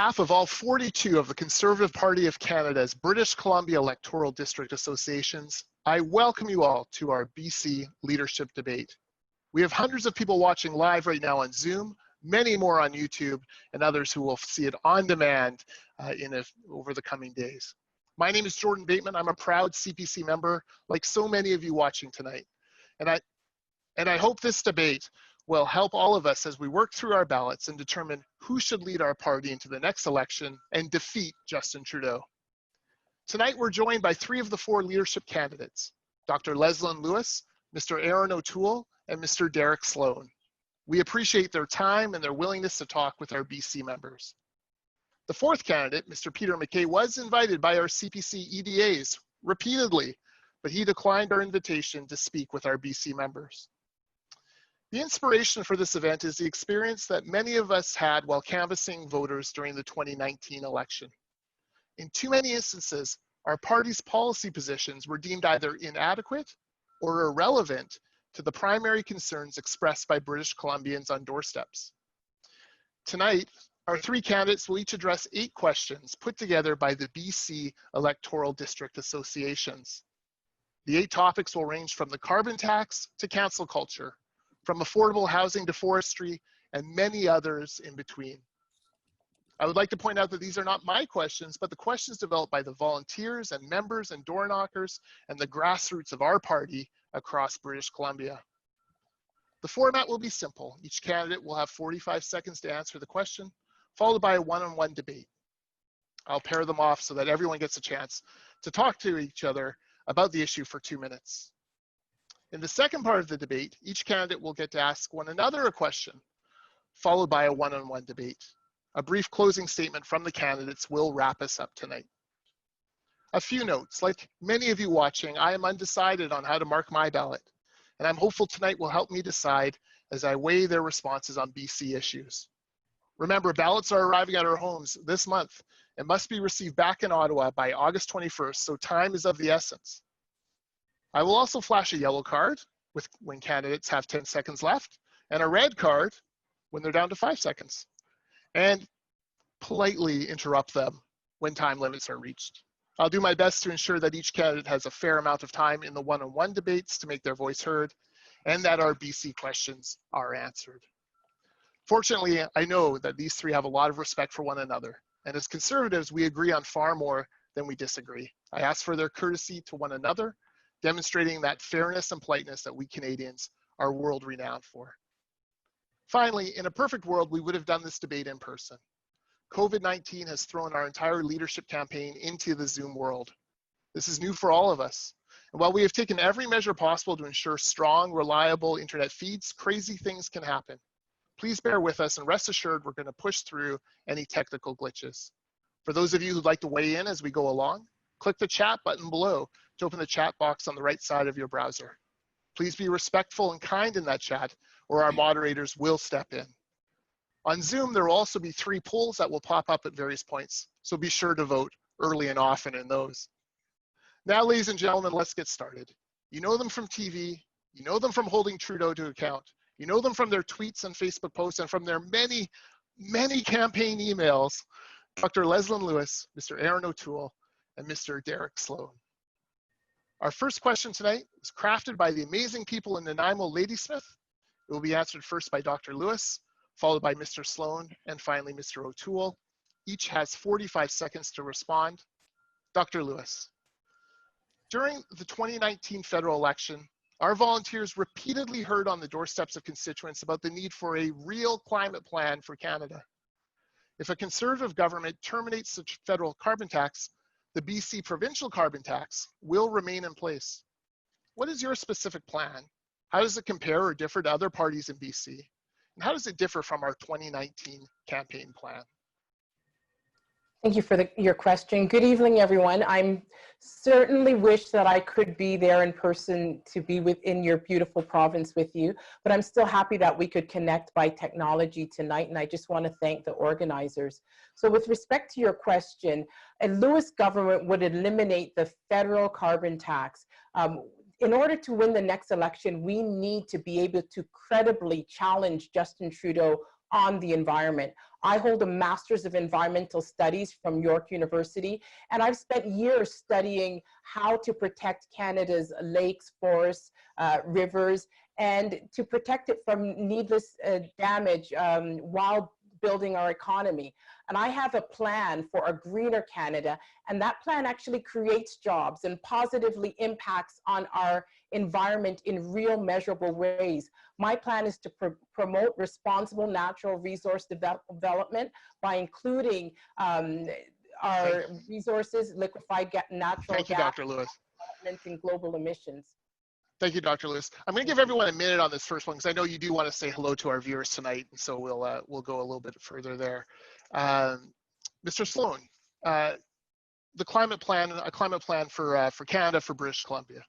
behalf of all 42 of the Conservative Party of Canada's British Columbia Electoral District Associations, I welcome you all to our BC Leadership Debate. We have hundreds of people watching live right now on Zoom, many more on YouTube, and others who will see it on demand over the coming days. My name is Jordan Bateman. I'm a proud CPC member, like so many of you watching tonight. And I hope this debate will help all of us as we work through our ballots and determine who should lead our party into the next election and defeat Justin Trudeau. Tonight, we're joined by 3 of the 4 leadership candidates, Dr. Leslyn Lewis, Mr. Erin O'Toole, and Mr. Derek Sloan. We appreciate their time and their willingness to talk with our BC members. The 4th candidate, Mr. Peter MacKay, was invited by our CPC EDAs repeatedly, but he declined our invitation to speak with our BC members. The inspiration for this event is the experience that many of us had while canvassing voters during the 2019 election. In too many instances, our party's policy positions were deemed either inadequate or irrelevant to the primary concerns expressed by British Columbians on doorsteps. Tonight, our 3 candidates will each address 8 questions put together by the BC Electoral District Associations. The 8 topics will range from the carbon tax to cancel culture, from affordable housing to forestry, and many others in between. I would like to point out that these are not my questions, but the questions developed by the volunteers and members and door knockers and the grassroots of our party across British Columbia. The format will be simple. Each candidate will have 45 seconds to answer the question, followed by a one-on-one debate. I'll pair them off so that everyone gets a chance to talk to each other about the issue for 2 minutes. In the second part of the debate, each candidate will get to ask one another a question, followed by a one-on-one debate. A brief closing statement from the candidates will wrap us up tonight. A few notes. Like many of you watching, I am undecided on how to mark my ballot, and I'm hopeful tonight will help me decide as I weigh their responses on BC issues. Remember, ballots are arriving at our homes this month and must be received back in Ottawa by August 21st, so time is of the essence. I will also flash a yellow card when candidates have 10 seconds left, and a red card when they're down to 5 seconds, and politely interrupt them when time limits are reached. I'll do my best to ensure that each candidate has a fair amount of time in the one-on-one debates to make their voice heard, and that our BC questions are answered. Fortunately, I know that these 3 have a lot of respect for one another, and as Conservatives, we agree on far more than we disagree. I ask for their courtesy to one another, demonstrating that fairness and politeness that we Canadians are world renowned for. Finally, in a perfect world, we would have done this debate in person. COVID-19 has thrown our entire leadership campaign into the Zoom world. This is new for all of us. And while we have taken every measure possible to ensure strong, reliable internet feeds, crazy things can happen. Please bear with us and rest assured we're going to push through any technical glitches. For those of you who'd like to weigh in as we go along, click the chat button below to open the chat box on the right side of your browser. Please be respectful and kind in that chat, or our moderators will step in. On Zoom, there will also be 3 polls that will pop up at various points, so be sure to vote early and often in those. Now, ladies and gentlemen, let's get started. You know them from TV, you know them from holding Trudeau to account, you know them from their tweets and Facebook posts, and from their many, many campaign emails, Dr. Leslyn Lewis, Mr. Erin O'Toole, and Mr. Derek Sloan. Our first question tonight is crafted by the amazing people in Nanaimo Ladysmith. It will be answered first by Dr. Lewis, followed by Mr. Sloan, and finally Mr. O'Toole. Each has 45 seconds to respond. Dr. Lewis, during the 2019 federal election, our volunteers repeatedly heard on the doorsteps of constituents about the need for a real climate plan for Canada. If a Conservative government terminates the federal carbon tax, the BC provincial carbon tax will remain in place. What is your specific plan? How does it compare or differ to other parties in BC? And how does it differ from our 2019 campaign plan? Thank you for your question. Good evening, everyone. I'm certainly wish that I could be there in person to be within your beautiful province with you, but I'm still happy that we could connect by technology tonight, and I just want to thank the organizers. So with respect to your question, a Lewis government would eliminate the federal carbon tax. In order to win the next election, we need to be able to credibly challenge Justin Trudeau on the environment. I hold a Master's of Environmental Studies from York University, and I've spent years studying how to protect Canada's lakes, forests, rivers, and to protect it from needless damage while building our economy. And I have a plan for a greener Canada, and that plan actually creates jobs and positively impacts on our environment in real measurable ways. My plan is to promote responsible natural resource development by including our resources, liquefied natural gas, Thank you, Dr. Lewis. And global emissions. Thank you, Dr. Lewis. I'm going to give everyone a minute on this first one because I know you do want to say hello to our viewers tonight, and so we'll go a little bit further there. Mr. Sloan, the climate plan, a climate plan for Canada, for British Columbia.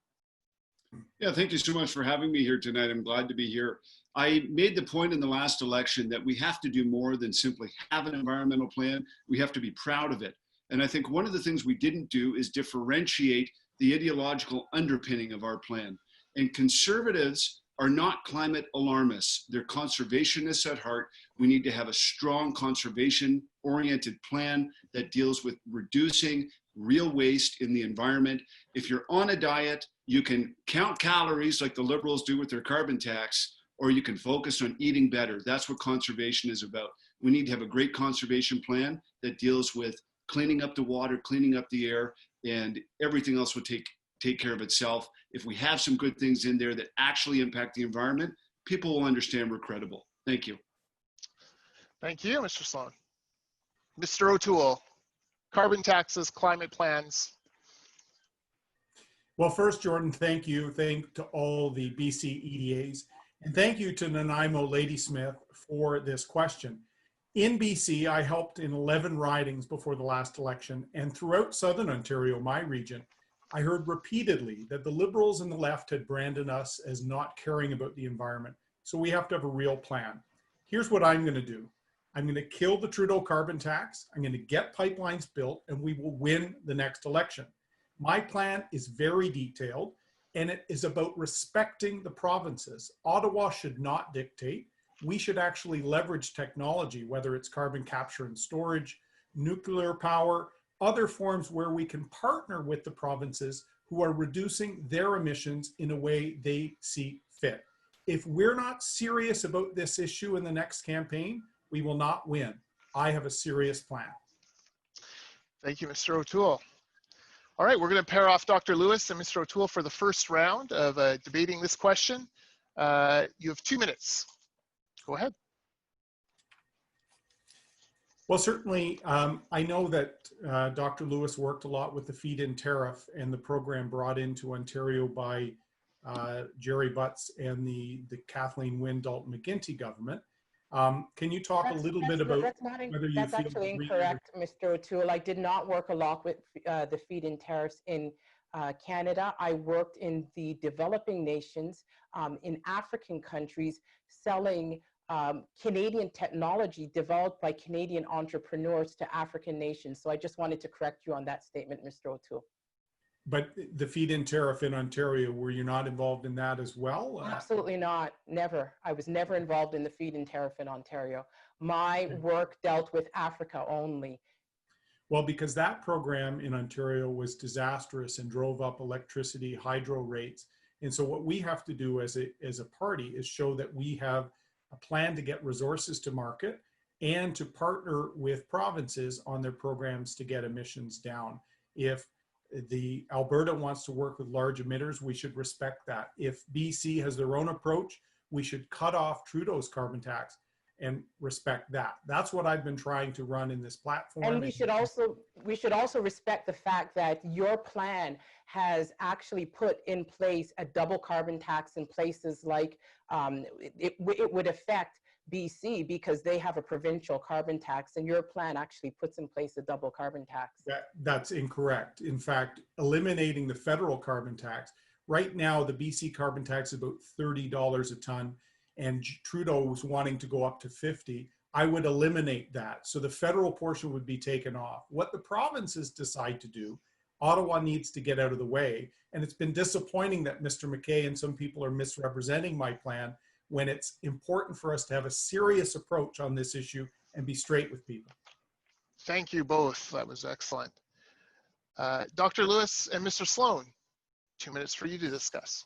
Yeah, thank you so much for having me here tonight. I'm glad to be here. I made the point in the last election that we have to do more than simply have an environmental plan. We have to be proud of it. And I think one of the things we didn't do is differentiate the ideological underpinning of our plan. And conservatives are not climate alarmists. They're conservationists at heart. We need to have a strong conservation-oriented plan that deals with reducing real waste in the environment. If you're on a diet, you can count calories like the Liberals do with their carbon tax, or you can focus on eating better. That's what conservation is about. We need to have a great conservation plan that deals with cleaning up the water, cleaning up the air, and everything else will take care of itself. If we have some good things in there that actually impact the environment, people will understand we're credible. Thank you. Thank you, Mr. Sloan. Mr. O'Toole, carbon taxes, climate plans. Well, first, Jordan, thank you. Thank to all the BC EDAs. And thank you to Nanaimo Ladysmith for this question. In BC, I helped in 11 ridings before the last election, and throughout Southern Ontario, my region, I heard repeatedly that the Liberals and the left had branded us as not caring about the environment. So we have to have a real plan. Here's what I'm going to do. I'm going to kill the Trudeau carbon tax. I'm going to get pipelines built, and we will win the next election. My plan is very detailed, and it is about respecting the provinces. Ottawa should not dictate. We should actually leverage technology, whether it's carbon capture and storage, nuclear power, other forms where we can partner with the provinces who are reducing their emissions in a way they see fit. If we're not serious about this issue in the next campaign, we will not win. I have a serious plan. Thank you, Mr. O'Toole. All right, we're going to pair off Dr. Lewis and Mr. O'Toole for the first round of debating this question. You have 2 minutes. Go ahead. Well, certainly, I know that Dr. Lewis worked a lot with the feed-in tariff and the program brought into Ontario by Jerry Butts and the Kathleen Wynne Dalton McGuinty government. Can you talk a little bit about whether you feel— That's actually incorrect, Mr. O'Toole. I did not work a lot with the feed-in tariffs in Canada. I worked in the developing nations, in African countries, selling Canadian technology developed by Canadian entrepreneurs to African nations. So I just wanted to correct you on that statement, Mr. O'Toole. But the feed-in tariff in Ontario, were you not involved in that as well? Absolutely not. Never. I was never involved in the feed-in tariff in Ontario. My work dealt with Africa only. Well, because that program in Ontario was disastrous and drove up electricity, hydro rates. And so what we have to do as a party is show that we have a plan to get resources to market and to partner with provinces on their programs to get emissions down. If the Alberta wants to work with large emitters, we should respect that. If BC has their own approach, we should cut off Trudeau's carbon tax and respect that. That's what I've been trying to run in this platform. And we should also respect the fact that your plan has actually put in place a double carbon tax in places like it would affect BC because they have a provincial carbon tax, and your plan actually puts in place a double carbon tax. That's incorrect. In fact, eliminating the federal carbon tax, right now the BC carbon tax is about $30 a ton, and Trudeau was wanting to go up to 50. I would eliminate that. So the federal portion would be taken off. What the provinces decide to do, Ottawa needs to get out of the way. And it's been disappointing that Mr. MacKay and some people are misrepresenting my plan when it's important for us to have a serious approach on this issue and be straight with people. Thank you both. That was excellent. Dr. Lewis and Mr. Sloan, 2 minutes for you to discuss.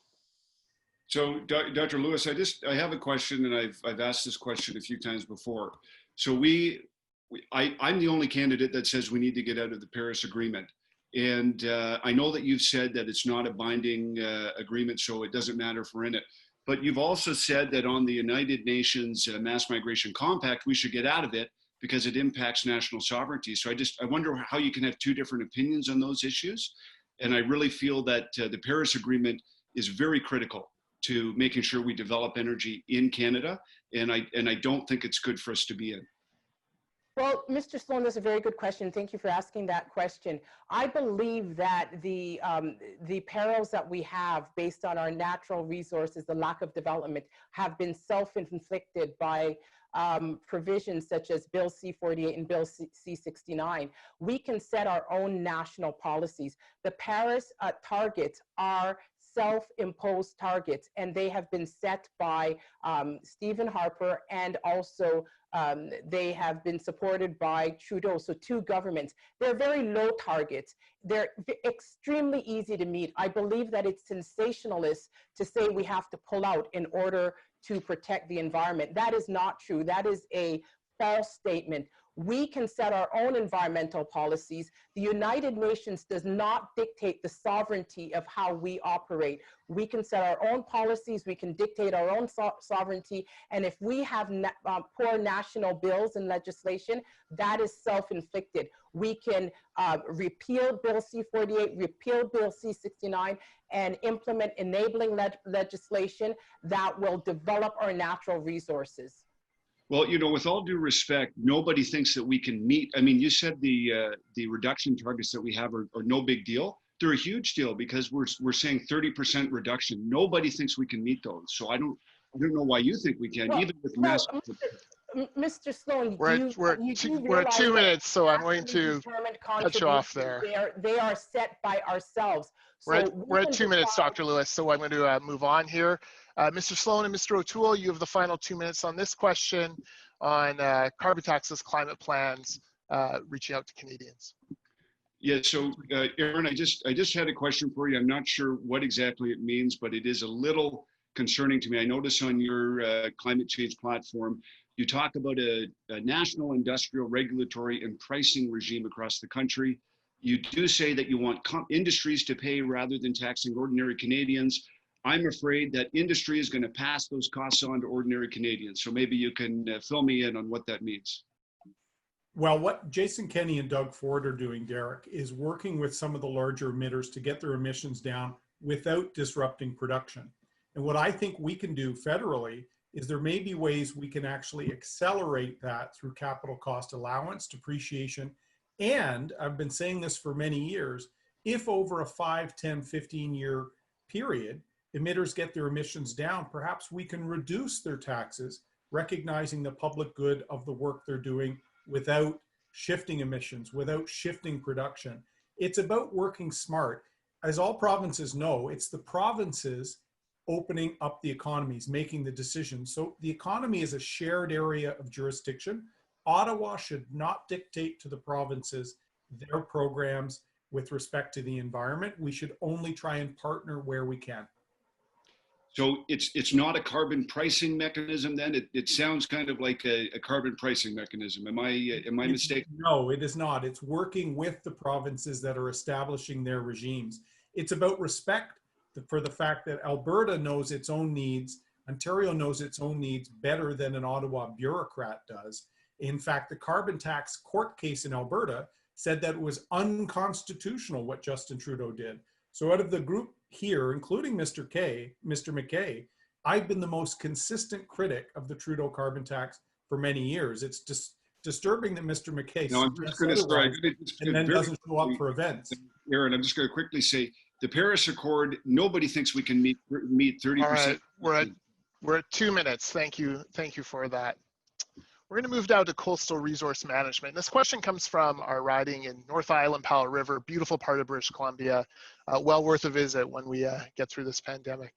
So, Dr. Lewis, I have a question, and I've asked this question a few times before. So I'm the only candidate that says we need to get out of the Paris Agreement. And I know that you've said that it's not a binding agreement, so it doesn't matter if we're in it. But you've also said that on the United Nations Mass Migration Compact, we should get out of it because it impacts national sovereignty. So I wonder how you can have two different opinions on those issues. And I really feel that the Paris Agreement is very critical to making sure we develop energy in Canada. And I don't think it's good for us to be in. Well, Mr. Sloan, that's a very good question. Thank you for asking that question. I believe that the perils that we have based on our natural resources, the lack of development, have been self-inflicted by provisions such as Bill C-48 and Bill C-69. We can set our own national policies. The Paris targets are self-imposed targets, and they have been set by Stephen Harper, and also they have been supported by Trudeau, so two governments. They're very low targets. They're extremely easy to meet. I believe that it's sensationalist to say we have to pull out in order to protect the environment. That is not true. That is a false statement. We can set our own environmental policies. The United Nations does not dictate the sovereignty of how we operate. We can set our own policies, we can dictate our own sovereignty, and if we have poor national bills and legislation, that is self-inflicted. We can repeal Bill C-48, repeal Bill C-69, and implement enabling legislation that will develop our natural resources. Well, you know, with all due respect, nobody thinks that we can meet. I mean, you said the reduction targets that we have are no big deal. They're a huge deal because we're saying 30% reduction. Nobody thinks we can meet those. So I don't know why you think we can, even with mass. Mr. Sloan, we're at 2 minutes, so I'm going to cut you off there. They are set by ourselves. So we're at 2 minutes, Dr. Lewis, so I'm going to move on here. Mr. Sloan and Mr. O'Toole, you have the final 2 minutes on this question on carbon taxes, climate plans, reaching out to Canadians. Yeah, so Erin, I just had a question for you. I'm not sure what exactly it means, but it is a little concerning to me. I notice on your climate change platform, you talk about a national industrial regulatory and pricing regime across the country. You do say that you want industries to pay rather than taxing ordinary Canadians. I'm afraid that industry is going to pass those costs on to ordinary Canadians. So maybe you can fill me in on what that means. Well, what Jason Kenney and Doug Ford are doing, Derek, is working with some of the larger emitters to get their emissions down without disrupting production. And what I think we can do federally is there may be ways we can actually accelerate that through capital cost allowance, depreciation, and I've been saying this for many years, if over a 5, 10, 15-year period, emitters get their emissions down, perhaps we can reduce their taxes, recognizing the public good of the work they're doing without shifting emissions, without shifting production. It's about working smart. As all provinces know, it's the provinces opening up the economies, making the decisions. So the economy is a shared area of jurisdiction. Ottawa should not dictate to the provinces their programs with respect to the environment. We should only try and partner where we can. So it's not a carbon pricing mechanism then? It sounds kind of like a carbon pricing mechanism. Am I mistaken? No, it is not. It's working with the provinces that are establishing their regimes. It's about respect for the fact that Alberta knows its own needs, Ontario knows its own needs better than an Ottawa bureaucrat does. In fact, the carbon tax court case in Alberta said that it was unconstitutional what Justin Trudeau did. So out of the group here, including Mr. MacKay, I've been the most consistent critic of the Trudeau carbon tax for many years. It's just disturbing that Mr. MacKay and then doesn't show up for events. Erin, I'm just going to quickly say, the Paris Accord, nobody thinks we can meet 30%. All right, we're at 2 minutes. Thank you for that. We're going to move down to coastal resource management. This question comes from our riding in North Island, Powell River, beautiful part of British Columbia, well worth a visit when we get through this pandemic.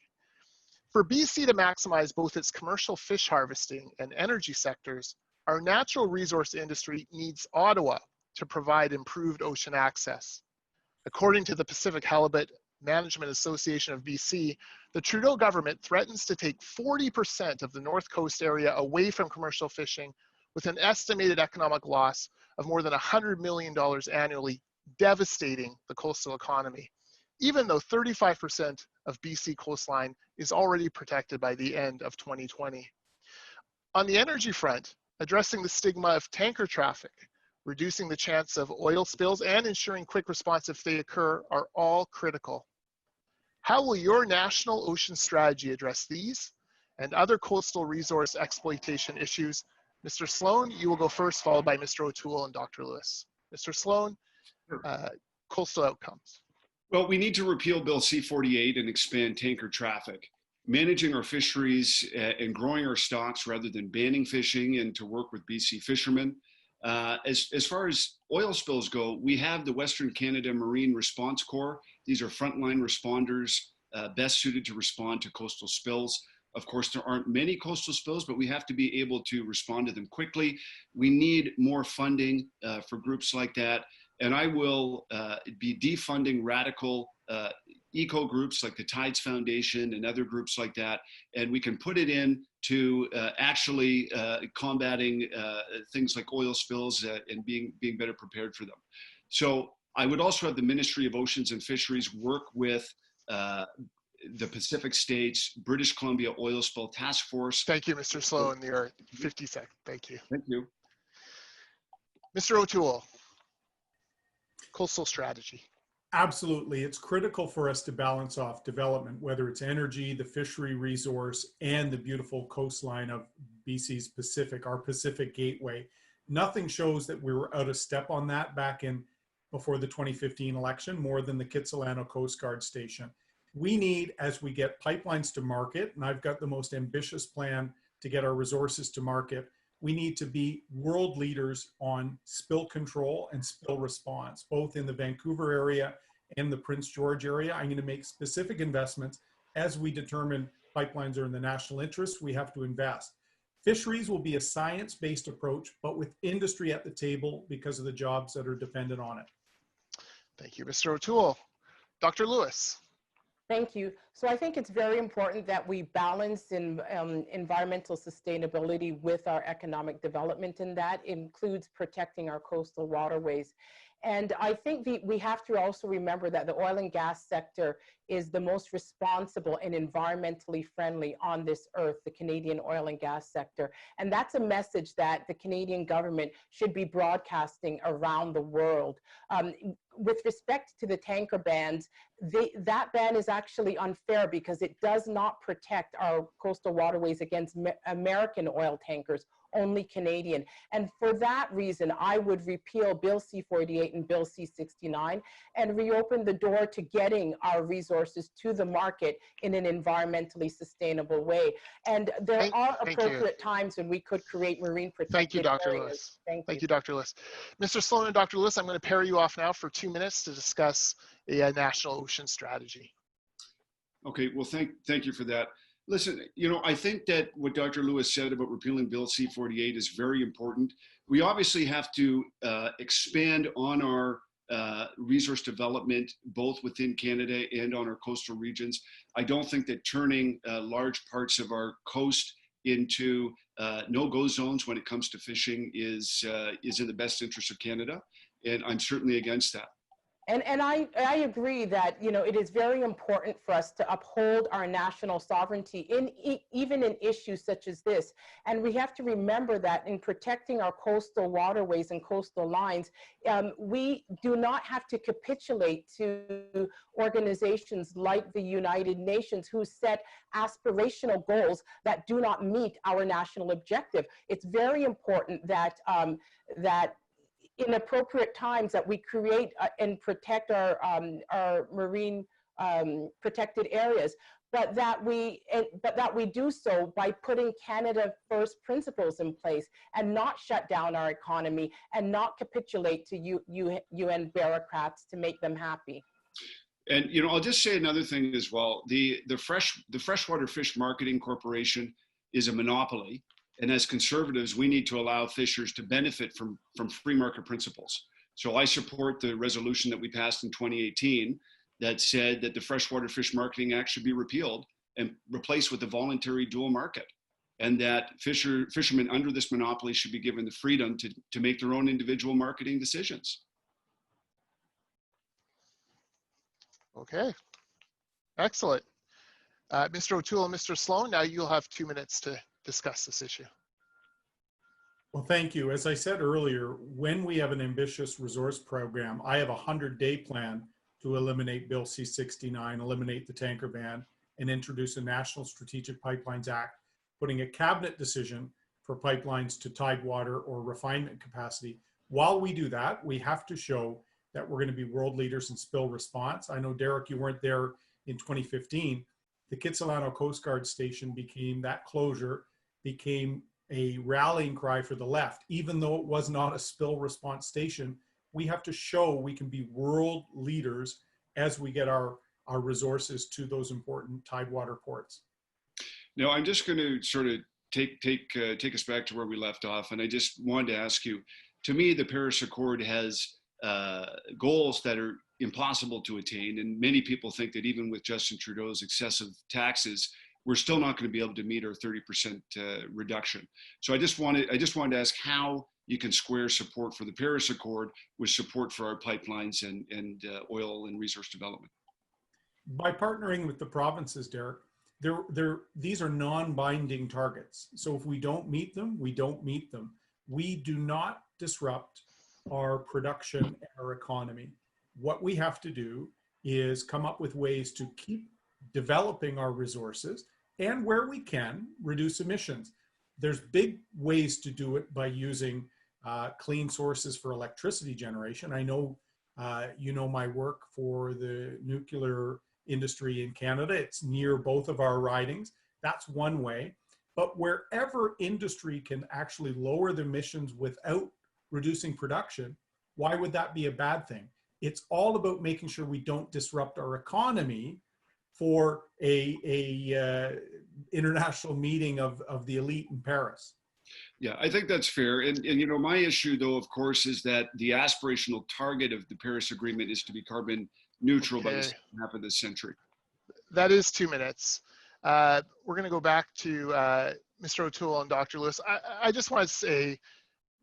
For BC to maximize both its commercial fish harvesting and energy sectors, our natural resource industry needs Ottawa to provide improved ocean access. According to the Pacific Halibut Management Association of BC, the Trudeau government threatens to take 40% of the North Coast area away from commercial fishing, with an estimated economic loss of more than $100 million annually, devastating the coastal economy, even though 35% of BC coastline is already protected by the end of 2020. On the energy front, addressing the stigma of tanker traffic, reducing the chance of oil spills, and ensuring quick response if they occur are all critical. How will your national ocean strategy address these and other coastal resource exploitation issues? Mr. Sloan, you will go first, followed by Mr. O'Toole and Dr. Lewis. Mr. Sloan, coastal outcomes. Well, we need to repeal Bill C-48 and expand tanker traffic. Managing our fisheries and growing our stocks rather than banning fishing, and to work with BC fishermen. As far as oil spills go, we have the Western Canada Marine Response Corps. These are frontline responders best suited to respond to coastal spills. Of course, there aren't many coastal spills, but we have to be able to respond to them quickly. We need more funding for groups like that. And I will be defunding radical eco groups like the Tides Foundation and other groups like that. And we can put it in to actually combating things like oil spills and being better prepared for them. So I would also have the Ministry of Oceans and Fisheries work with the Pacific States, British Columbia Oil Spill Task Force. Thank you, Mr. Sloan. You're 50 seconds. Thank you. Thank you. Mr. O'Toole, coastal strategy. Absolutely. It's critical for us to balance off development, whether it's energy, the fishery resource, and the beautiful coastline of BC's Pacific, our Pacific Gateway. Nothing shows that we were out of step on that back in before the 2015 election, more than the Kitsilano Coast Guard Station. We need, as we get pipelines to market, and I've got the most ambitious plan to get our resources to market, we need to be world leaders on spill control and spill response, both in the Vancouver area and the Prince George area. I'm going to make specific investments as we determine pipelines are in the national interest. We have to invest. Fisheries will be a science-based approach, but with industry at the table because of the jobs that are dependent on it. Thank you, Mr. O'Toole. Dr. Lewis. Thank you. So I think it's very important that we balance in environmental sustainability with our economic development, and that includes protecting our coastal waterways. And I think we have to also remember that the oil and gas sector is the most responsible and environmentally friendly on this earth, the Canadian oil and gas sector. And that's a message that the Canadian government should be broadcasting around the world. With respect to the tanker bans, that ban is actually unfair because it does not protect our coastal waterways against American oil tankers, only Canadian. And for that reason, I would repeal Bill C-48 and Bill C-69 and reopen the door to getting our resources to the market in an environmentally sustainable way. And there are appropriate times when we could create marine protected Thank you, Dr. areas. Lewis. Thank you, Dr. Lewis. Mr. Sloan and Dr. Lewis, I'm going to pair you off now for 2 minutes to discuss a national ocean strategy. Okay, well, thank you for that. Listen, you know, I think that what Dr. Lewis said about repealing Bill C-48 is very important. We obviously have to expand on our resource development, both within Canada and on our coastal regions. I don't think that turning large parts of our coast into no-go zones when it comes to fishing is in the best interest of Canada, and I'm certainly against that. And I agree that, you know, it is very important for us to uphold our national sovereignty even in issues such as this. And we have to remember that in protecting our coastal waterways and coastal lines, we do not have to capitulate to organizations like the United Nations who set aspirational goals that do not meet our national objective. It's very important that in appropriate times that we create and protect our marine protected areas, but that we do so by putting Canada First principles in place and not shut down our economy and not capitulate to UN bureaucrats to make them happy. And you know, I'll just say another thing as well. The Freshwater Fish Marketing Corporation is a monopoly. And as conservatives, we need to allow fishers to benefit from free market principles. So I support the resolution that we passed in 2018 that said that the Freshwater Fish Marketing Act should be repealed and replaced with a voluntary dual market. And that fishermen under this monopoly should be given the freedom to make their own individual marketing decisions. Okay, excellent. Mr. O'Toole and Mr. Sloan, now you'll have 2 minutes to discuss this issue. Well, thank you. As I said earlier, when we have an ambitious resource program, I have a 100-day plan to eliminate Bill C-69, eliminate the tanker ban, and introduce a National Strategic Pipelines Act, putting a cabinet decision for pipelines to tidewater or refinement capacity. While we do that, we have to show that we're going to be world leaders in spill response. I know, Derek, you weren't there in 2015. The Kitsilano Coast Guard Station that closure became a rallying cry for the left. Even though it was not a spill response station, we have to show we can be world leaders as we get our resources to those important tidewater ports. Now, I'm just going to sort of take us back to where we left off. And I just wanted to ask you, to me, the Paris Accord has goals that are impossible to attain. And many people think that even with Justin Trudeau's excessive taxes, we're still not going to be able to meet our 30% reduction. So I just wanted to ask how you can square support for the Paris Accord with support for our pipelines and oil and resource development. By partnering with the provinces, Derek, these are non-binding targets. So if we don't meet them, we don't meet them. We do not disrupt our production and our economy. What we have to do is come up with ways to keep developing our resources and, where we can, reduce emissions. There's big ways to do it by using clean sources for electricity generation. I know you know my work for the nuclear industry in Canada. It's near both of our ridings. That's one way. But wherever industry can actually lower the emissions without reducing production, why would that be a bad thing? It's all about making sure we don't disrupt our economy for a international meeting of the elite in Paris. Yeah, I think that's fair. And you know, my issue though, of course, is that the aspirational target of the Paris Agreement is to be carbon neutral by the second half of this century. That is 2 minutes. We're going to go back to Mr. O'Toole and Dr. Lewis. I just want to say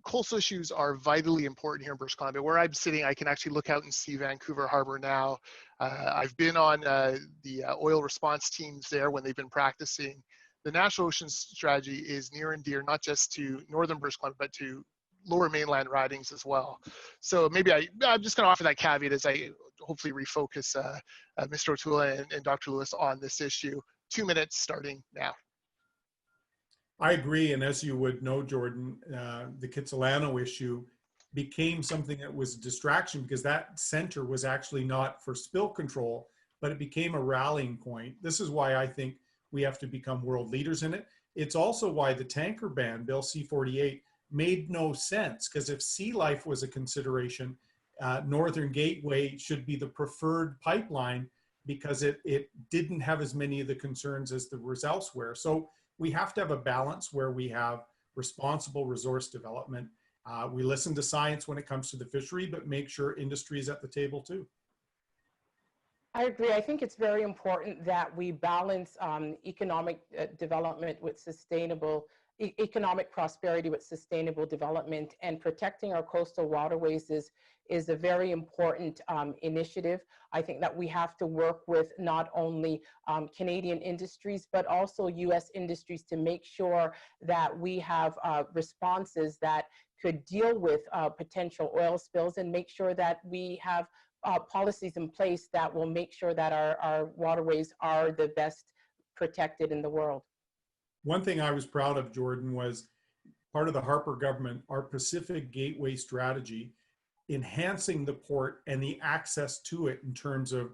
coastal issues are vitally important here in British Columbia. Where I'm sitting, I can actually look out and see Vancouver Harbor now. I've been on the oil response teams there when they've been practicing. The National Oceans Strategy is near and dear, not just to Northern British Columbia, but to lower mainland ridings as well. So maybe I'm just going to offer that caveat as I hopefully refocus Mr. O'Toole and Dr. Lewis on this issue. 2 minutes starting now. I agree, and as you would know, Jordan, the Kitsilano issue became something that was a distraction because that center was actually not for spill control, but it became a rallying point. This is why I think we have to become world leaders in it. It's also why the tanker ban, Bill C-48, made no sense, because if sea life was a consideration, Northern Gateway should be the preferred pipeline because it didn't have as many of the concerns as there was elsewhere. So we have to have a balance where we have responsible resource development. We listen to science when it comes to the fishery, but make sure industry is at the table too. I agree. I think it's very important that we balance economic development with sustainable, economic prosperity with sustainable development, and protecting our coastal waterways is a very important initiative. I think that we have to work with not only Canadian industries, but also US industries to make sure that we have responses that could deal with potential oil spills, and make sure that we have policies in place that will make sure that our waterways are the best protected in the world. One thing I was proud of, Jordan, was part of the Harper government, our Pacific Gateway strategy, enhancing the port and the access to it in terms of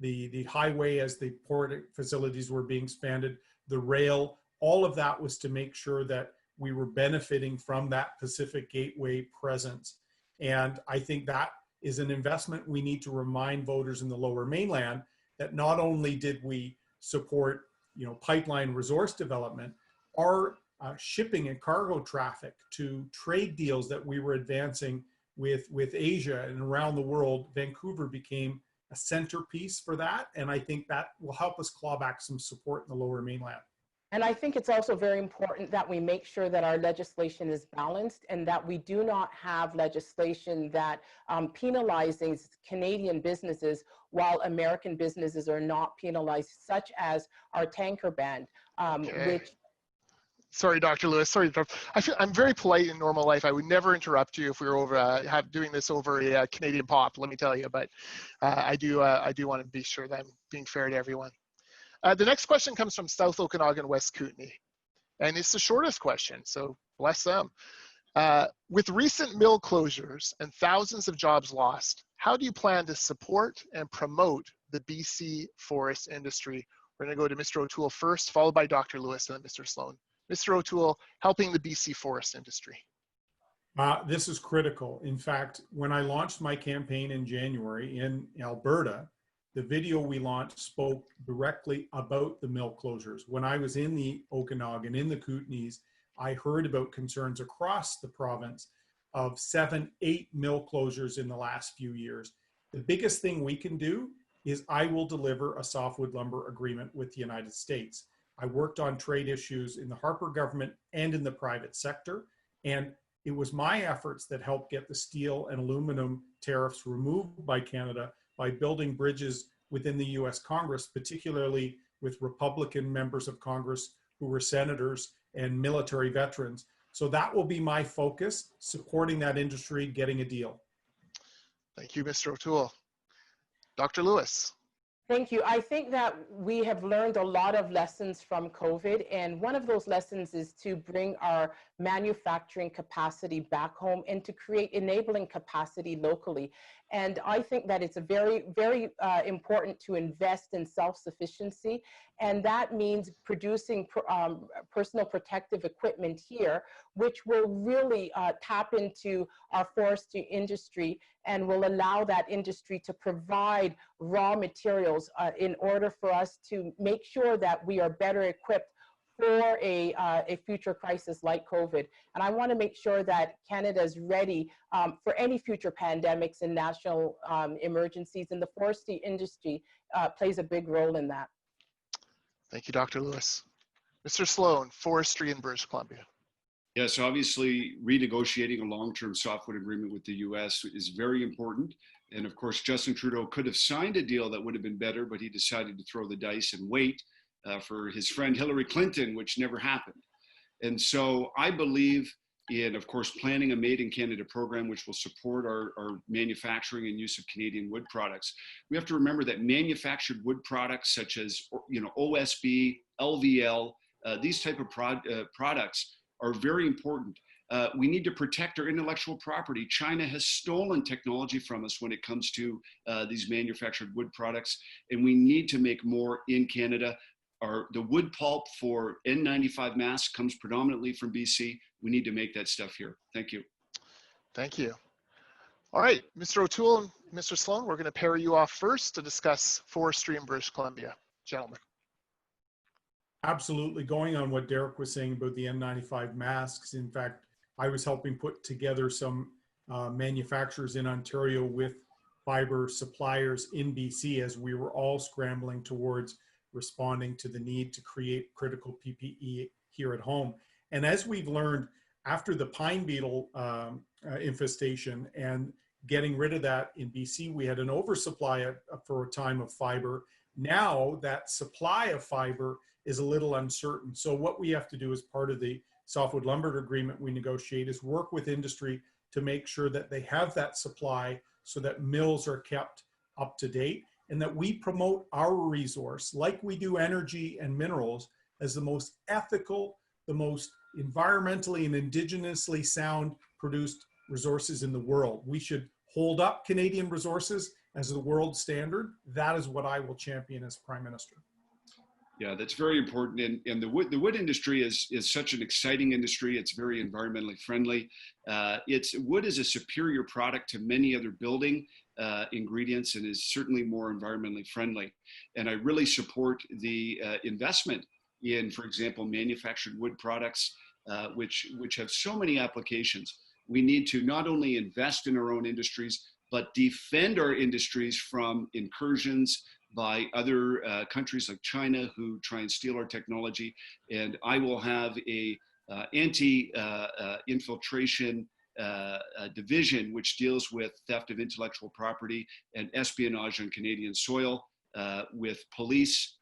the highway as the port facilities were being expanded, the rail, all of that was to make sure that we were benefiting from that Pacific Gateway presence. And I think that is an investment we need to remind voters in the Lower Mainland that not only did we support pipeline resource development, our shipping and cargo traffic to trade deals that we were advancing with Asia and around the world, Vancouver became a centerpiece for that. And I think that will help us claw back some support in the Lower Mainland. And I think it's also very important that we make sure that our legislation is balanced and that we do not have legislation that penalizes Canadian businesses while American businesses are not penalized, such as our tanker ban, which... Sorry, Dr. Lewis. Sorry, I'm very polite in normal life. I would never interrupt you if we were over doing this over a Canadian pop. Let me tell you, but I do want to be sure that I'm being fair to everyone. The next question comes from South Okanagan, West Kootenay, and it's the shortest question, so bless them. With recent mill closures and thousands of jobs lost, how do you plan to support and promote the BC forest industry? We're going to go to Mr. O'Toole first, followed by Dr. Lewis and then Mr. Sloan. Mr. O'Toole, helping the BC forest industry. This is critical. In fact, when I launched my campaign in January in Alberta, the video we launched spoke directly about the mill closures. When I was in the Okanagan, in the Kootenays, I heard about concerns across the province of 7, 8 mill closures in the last few years. The biggest thing we can do is I will deliver a softwood lumber agreement with the United States. I worked on trade issues in the Harper government and in the private sector, and it was my efforts that helped get the steel and aluminum tariffs removed by Canada by building bridges within the US Congress, particularly with Republican members of Congress who were senators and military veterans. So that will be my focus, supporting that industry, getting a deal. Thank you, Mr. O'Toole. Dr. Lewis. Thank you. I think that we have learned a lot of lessons from COVID, and one of those lessons is to bring our manufacturing capacity back home and to create enabling capacity locally. And I think that it's very important to invest in self-sufficiency, and that means producing personal protective equipment here, which will really tap into our forestry industry and will allow that industry to provide raw materials in order for us to make sure that we are better equipped for a future crisis like COVID. And I want to make sure that Canada is ready for any future pandemics and national emergencies, and the forestry industry plays a big role in that. Thank you, Dr. Lewis. Mr. Sloan, forestry in British Columbia. Yes, obviously renegotiating a long-term softwood agreement with the US is very important. And of course, Justin Trudeau could have signed a deal that would have been better, but he decided to throw the dice and wait for his friend Hillary Clinton, which never happened. And so I believe in, of course, planning a Made in Canada program, which will support our manufacturing and use of Canadian wood products. We have to remember that manufactured wood products such as, OSB, LVL, these type of products are very important. We need to protect our intellectual property. China has stolen technology from us when it comes to these manufactured wood products, and we need to make more in Canada. The wood pulp for N95 masks comes predominantly from BC. We need to make that stuff here. Thank you. Thank you. All right, Mr. O'Toole and Mr. Sloan, we're going to pair you off first to discuss forestry in British Columbia. Gentlemen. Absolutely. Going on what Derek was saying about the N95 masks, in fact, I was helping put together some manufacturers in Ontario with fiber suppliers in BC as we were all scrambling towards responding to the need to create critical PPE here at home. And as we've learned, after the pine beetle infestation and getting rid of that in BC, we had an oversupply for a time of fiber. Now that supply of fiber is a little uncertain. So what we have to do as part of the softwood lumber agreement we negotiate is work with industry to make sure that they have that supply so that mills are kept up to date, and that we promote our resource, like we do energy and minerals, as the most ethical, the most environmentally and indigenously sound produced resources in the world. We should hold up Canadian resources as the world standard. That is what I will champion as Prime Minister. Yeah, that's very important. And the wood industry is such an exciting industry. It's very environmentally friendly. Wood is a superior product to many other building ingredients and is certainly more environmentally friendly. And I really support the investment in, for example, manufactured wood products, which have so many applications. We need to not only invest in our own industries, but defend our industries from incursions by other countries like China who try and steal our technology. And I will have a anti-infiltration division which deals with theft of intellectual property and espionage on Canadian soil with police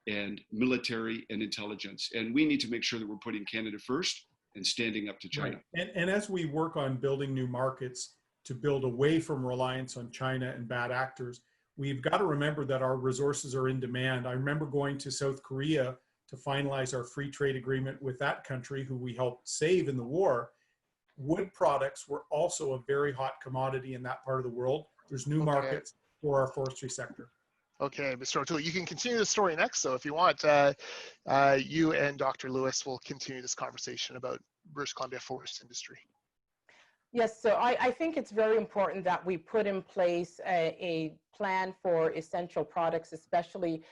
and military and intelligence. And we need to make sure that we're putting Canada first and standing up to China. Right. And as we work on building new markets to build away from reliance on China and bad actors, we've got to remember that our resources are in demand. I remember going to South Korea to finalize our free trade agreement with that country, who we helped save in the war. Wood products were also a very hot commodity in that part of the world. There's new markets for our forestry sector. Okay, Mr. O'Toole, you can continue the story next. So if you want, you and Dr. Lewis will continue this conversation about British Columbia forest industry. Yes, so I think it's very important that we put in place a plan for essential products, especially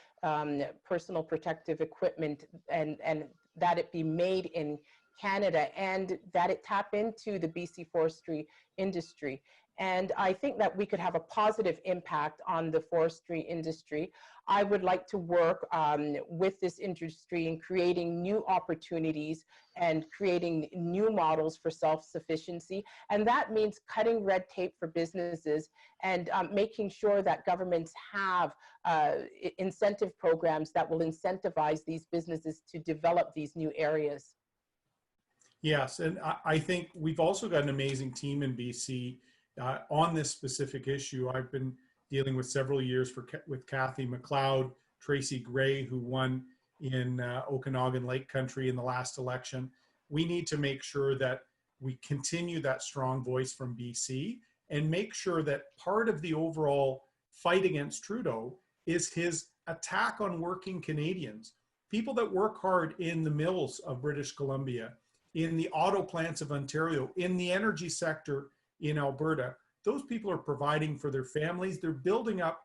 personal protective equipment, and that it be made in Canada and that it tap into the BC forestry industry. And I think that we could have a positive impact on the forestry industry. I would like to work with this industry in creating new opportunities and creating new models for self-sufficiency. And that means cutting red tape for businesses and making sure that governments have incentive programs that will incentivize these businesses to develop these new areas. Yes, and I think we've also got an amazing team in BC on this specific issue. I've been dealing with several years with Kathy McLeod, Tracy Gray, who won in Okanagan Lake Country in the last election. We need to make sure that we continue that strong voice from BC and make sure that part of the overall fight against Trudeau is his attack on working Canadians, people that work hard in the mills of British Columbia, in the auto plants of Ontario, in the energy sector in Alberta. Those people are providing for their families. They're building up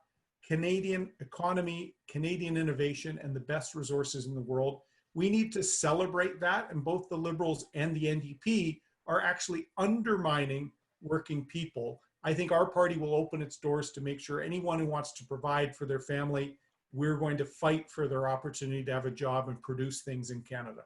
Canadian economy, Canadian innovation, and the best resources in the world. We need to celebrate that, and both the Liberals and the NDP are actually undermining working people. I think our party will open its doors to make sure anyone who wants to provide for their family, we're going to fight for their opportunity to have a job and produce things in Canada.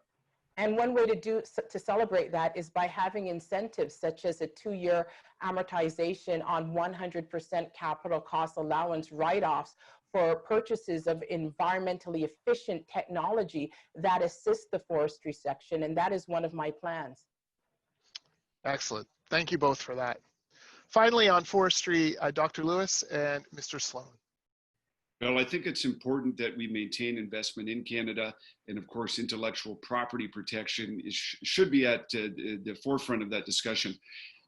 And one way to celebrate that is by having incentives such as a 2-year amortization on 100% capital cost allowance write-offs for purchases of environmentally efficient technology that assists the forestry section. And that is one of my plans. Excellent. Thank you both for that. Finally, on forestry, Dr. Lewis and Mr. Sloan. Well, I think it's important that we maintain investment in Canada, and of course, intellectual property protection should be at the forefront of that discussion.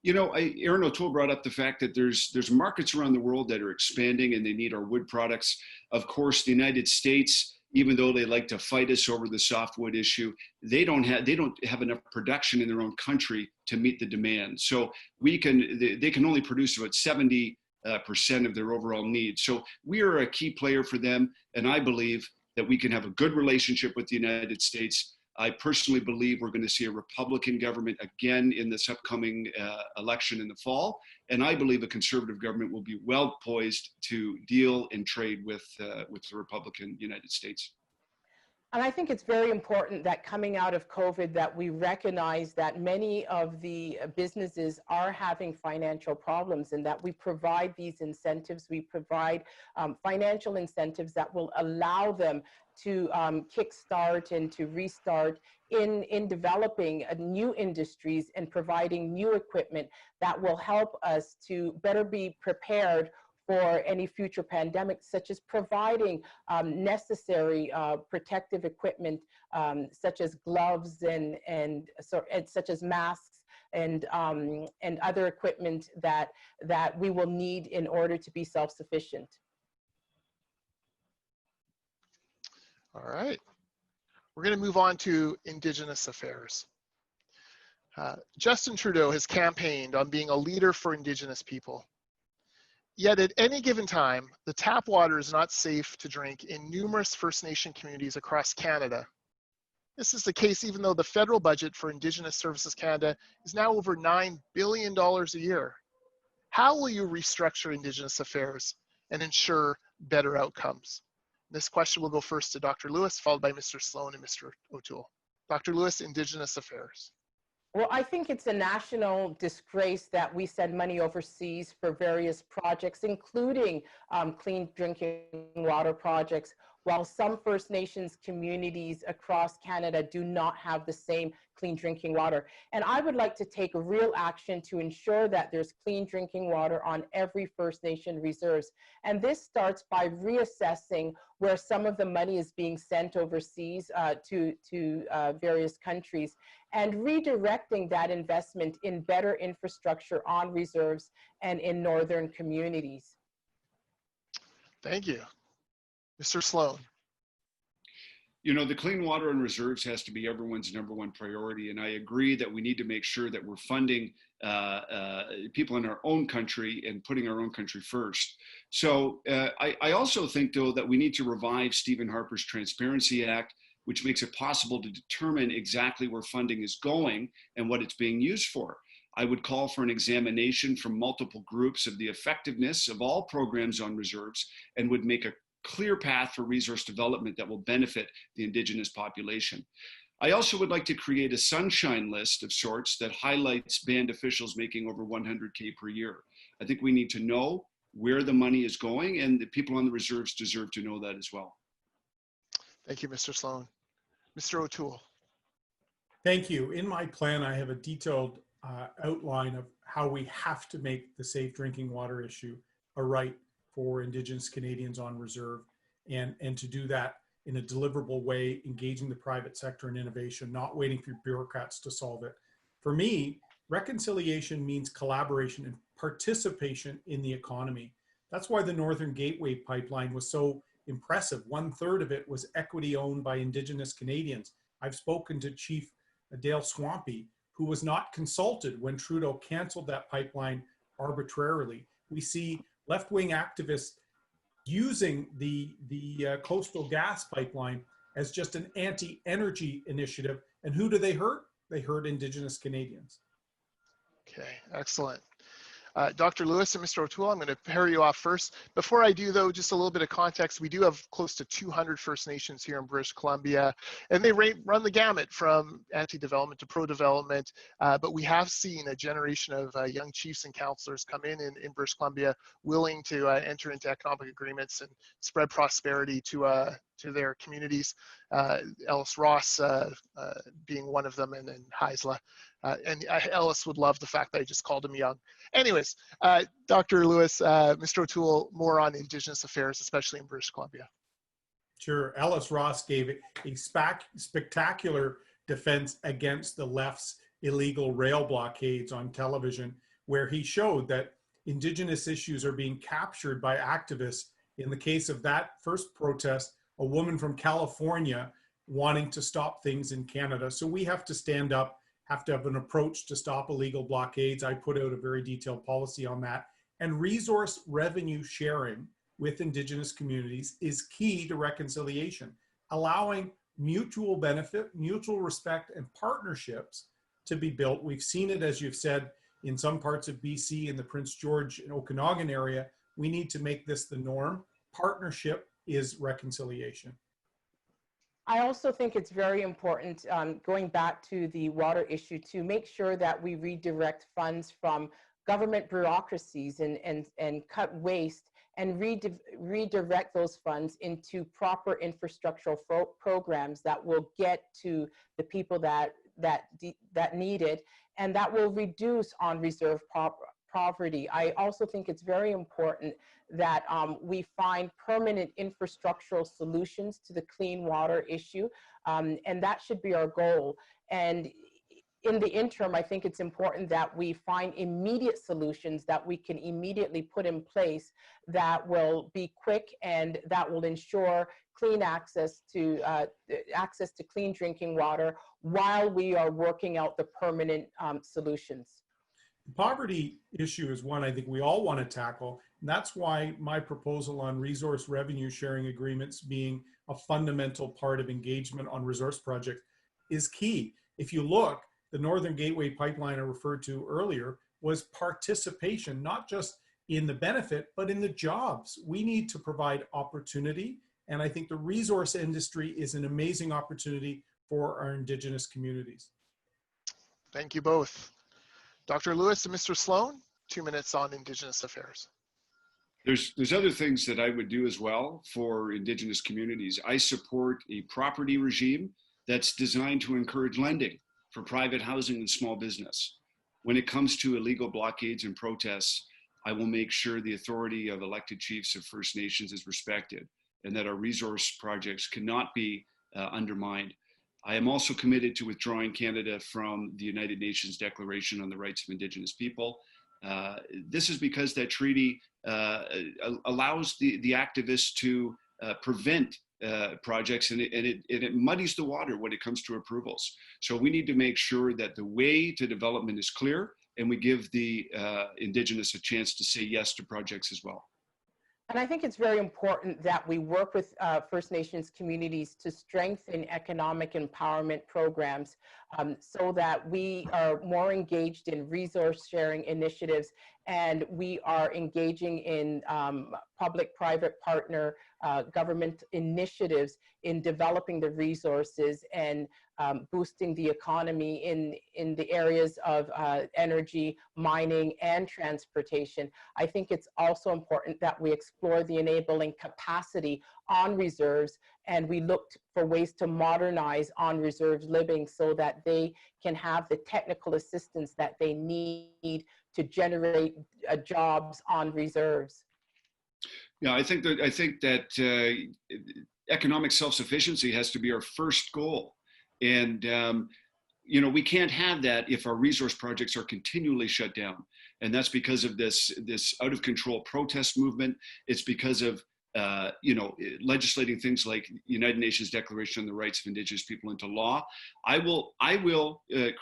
You know, Erin O'Toole brought up the fact that there's markets around the world that are expanding and they need our wood products. Of course, the United States, even though they like to fight us over the softwood issue, they don't have enough production in their own country to meet the demand. So they can only produce about 70% of their overall needs. So we are a key player for them, and I believe that we can have a good relationship with the United States. I personally believe we're going to see a Republican government again in this upcoming election in the fall, and I believe a Conservative government will be well poised to deal and trade with the Republican United States. And I think it's very important that coming out of COVID that we recognize that many of the businesses are having financial problems, and that we provide these incentives. We provide financial incentives that will allow them to kickstart and to restart in developing new industries and providing new equipment that will help us to better be prepared for any future pandemics, such as providing necessary protective equipment, such as gloves and such as masks and other equipment that we will need in order to be self-sufficient. All right, we're going to move on to Indigenous affairs. Justin Trudeau has campaigned on being a leader for Indigenous people. Yet at any given time, the tap water is not safe to drink in numerous First Nation communities across Canada. This is the case even though the federal budget for Indigenous Services Canada is now over $9 billion a year. How will you restructure Indigenous affairs and ensure better outcomes? This question will go first to Dr. Lewis, followed by Mr. Sloan and Mr. O'Toole. Dr. Lewis, Indigenous affairs. Well, I think it's a national disgrace that we send money overseas for various projects, including clean drinking water projects, while some First Nations communities across Canada do not have the same clean drinking water. And I would like to take real action to ensure that there's clean drinking water on every First Nation reserves. And this starts by reassessing where some of the money is being sent overseas to various countries, and redirecting that investment in better infrastructure on reserves and in northern communities. Thank you. Mr. Sloan. You know, the clean water and reserves has to be everyone's #1 priority. And I agree that we need to make sure that we're funding people in our own country and putting our own country first. So I also think, though, that we need to revive Stephen Harper's Transparency Act, which makes it possible to determine exactly where funding is going and what it's being used for. I would call for an examination from multiple groups of the effectiveness of all programs on reserves, and would make a clear path for resource development that will benefit the Indigenous population. I also would like to create a sunshine list of sorts that highlights band officials making over $100K per year. I think we need to know where the money is going, and the people on the reserves deserve to know that as well. Thank you, Mr. Sloan. Mr. O'Toole. Thank you. In my plan, I have a detailed outline of how we have to make the safe drinking water issue a right for Indigenous Canadians on reserve, and to do that in a deliverable way, engaging the private sector and innovation, not waiting for bureaucrats to solve it. For me, reconciliation means collaboration and participation in the economy. That's why the Northern Gateway pipeline was so impressive. 1/3 of it was equity owned by Indigenous Canadians. I've spoken to Chief Dale Swampy, who was not consulted when Trudeau canceled that pipeline arbitrarily. We see left-wing activists using the Coastal Gas Pipeline as just an anti-energy initiative. And who do they hurt? They hurt Indigenous Canadians. Okay, excellent. Dr. Lewis and Mr. O'Toole, I'm going to pair you off first. Before I do, though, just a little bit of context. We do have close to 200 First Nations here in British Columbia, and they run the gamut from anti-development to pro-development. But we have seen a generation of young chiefs and councillors come in British Columbia willing to enter into economic agreements and spread prosperity to their communities. Ellis Ross being one of them, and then Heisla. And Ellis would love the fact that I just called him young. Anyways, Dr. Lewis, Mr. O'Toole, more on Indigenous affairs, especially in British Columbia. Sure. Ellis Ross gave a spectacular defense against the left's illegal rail blockades on television, where he showed that Indigenous issues are being captured by activists. In the case of that first protest, a woman from California wanting to stop things in Canada. So we have to stand up, have to have an approach to stop illegal blockades. I put out a very detailed policy on that. And resource revenue sharing with Indigenous communities is key to reconciliation, allowing mutual benefit, mutual respect, and partnerships to be built. We've seen it, as you've said, in some parts of BC, in the Prince George and Okanagan area. We need to make this the norm. Partnership is reconciliation. I also think it's very important, going back to the water issue, to make sure that we redirect funds from government bureaucracies and cut waste, and redirect those funds into proper infrastructural programs that will get to the people that need it, and that will reduce on-reserve poverty. I also think it's very important that we find permanent infrastructural solutions to the clean water issue, and that should be our goal. And in the interim, I think it's important that we find immediate solutions that we can immediately put in place that will be quick and that will ensure clean access to clean drinking water while we are working out the permanent solutions. The poverty issue is one I think we all want to tackle. And that's why my proposal on resource revenue sharing agreements being a fundamental part of engagement on resource projects is key. If you look, the Northern Gateway pipeline I referred to earlier was participation, not just in the benefit, but in the jobs. We need to provide opportunity. And I think the resource industry is an amazing opportunity for our Indigenous communities. Thank you both. Dr. Lewis and Mr. Sloan, 2 minutes on Indigenous affairs. There's other things that I would do as well for Indigenous communities. I support a property regime that's designed to encourage lending for private housing and small business. When it comes to illegal blockades and protests, I will make sure the authority of elected chiefs of First Nations is respected and that our resource projects cannot be undermined. I am also committed to withdrawing Canada from the United Nations Declaration on the Rights of Indigenous People. This is because that treaty allows the activists to prevent projects, and it muddies the water when it comes to approvals. So we need to make sure that the way to development is clear, and we give the Indigenous a chance to say yes to projects as well. And I think it's very important that we work with First Nations communities to strengthen economic empowerment programs so that we are more engaged in resource sharing initiatives, and we are engaging in public-private partner government initiatives in developing the resources and boosting the economy in the areas of energy, mining, and transportation. I think it's also important that we explore the enabling capacity on reserves, and we looked for ways to modernize on reserve living so that they can have the technical assistance that they need to generate jobs on reserves. Yeah, I think that economic self-sufficiency has to be our first goal. And, you know, we can't have that if our resource projects are continually shut down. And that's because of this out of control protest movement. It's because of, you know, legislating things like United Nations Declaration on the Rights of Indigenous People into law. I will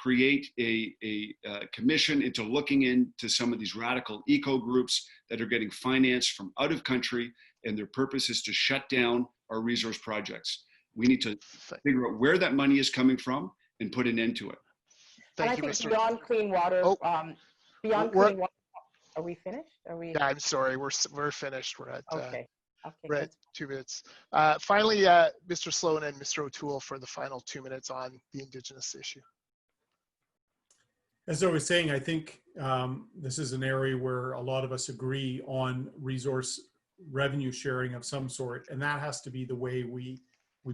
create a commission into looking into some of these radical eco groups that are getting finance from out of country, and their purpose is to shut down our resource projects. We need to figure out where that money is coming from and put an end to it. Thank you, Mr. And I think beyond clean water, beyond clean water, are we finished? Are we? Yeah, I'm sorry, we're finished. We're at okay. We're at 2 minutes. Finally, Mr. Sloan and Mr. O'Toole for the final 2 minutes on the Indigenous issue. As I was saying, I think this is an area where a lot of us agree on resource revenue sharing of some sort, and that has to be the way we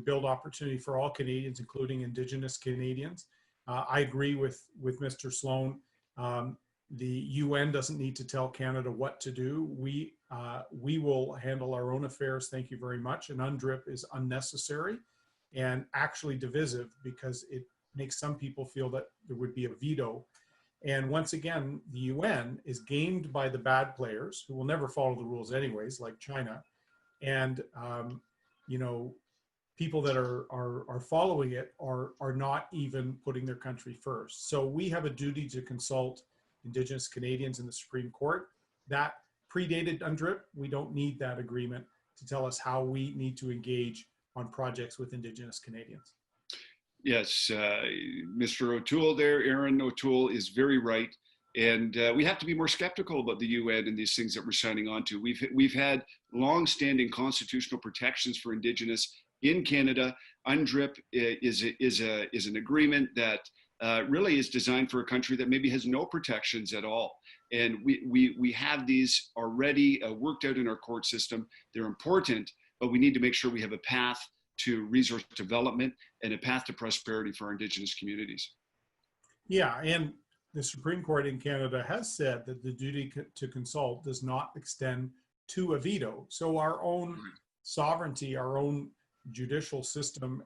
build opportunity for all Canadians, including Indigenous Canadians. I agree with Mr. Sloan. The UN doesn't need to tell Canada what to do. We will handle our own affairs, thank you very much. And UNDRIP is unnecessary and actually divisive because it makes some people feel that there would be a veto. And once again, the UN is gamed by the bad players who will never follow the rules anyways, like China. And, you know, people that are following it are not even putting their country first. So we have a duty to consult Indigenous Canadians in the Supreme Court. That predated UNDRIP. We don't need that agreement to tell us how we need to engage on projects with Indigenous Canadians. Yes, Mr. O'Toole there, Erin O'Toole is very right. And we have to be more skeptical about the UN and these things that we're signing on to. We've had long-standing constitutional protections for Indigenous in Canada. UNDRIP is an agreement that really is designed for a country that maybe has no protections at all. And we have these already worked out in our court system. They're important, but we need to make sure we have a path to resource development and a path to prosperity for our Indigenous communities. Yeah, and the Supreme Court in Canada has said that the duty to consult does not extend to a veto. So our own sovereignty, our own judicial system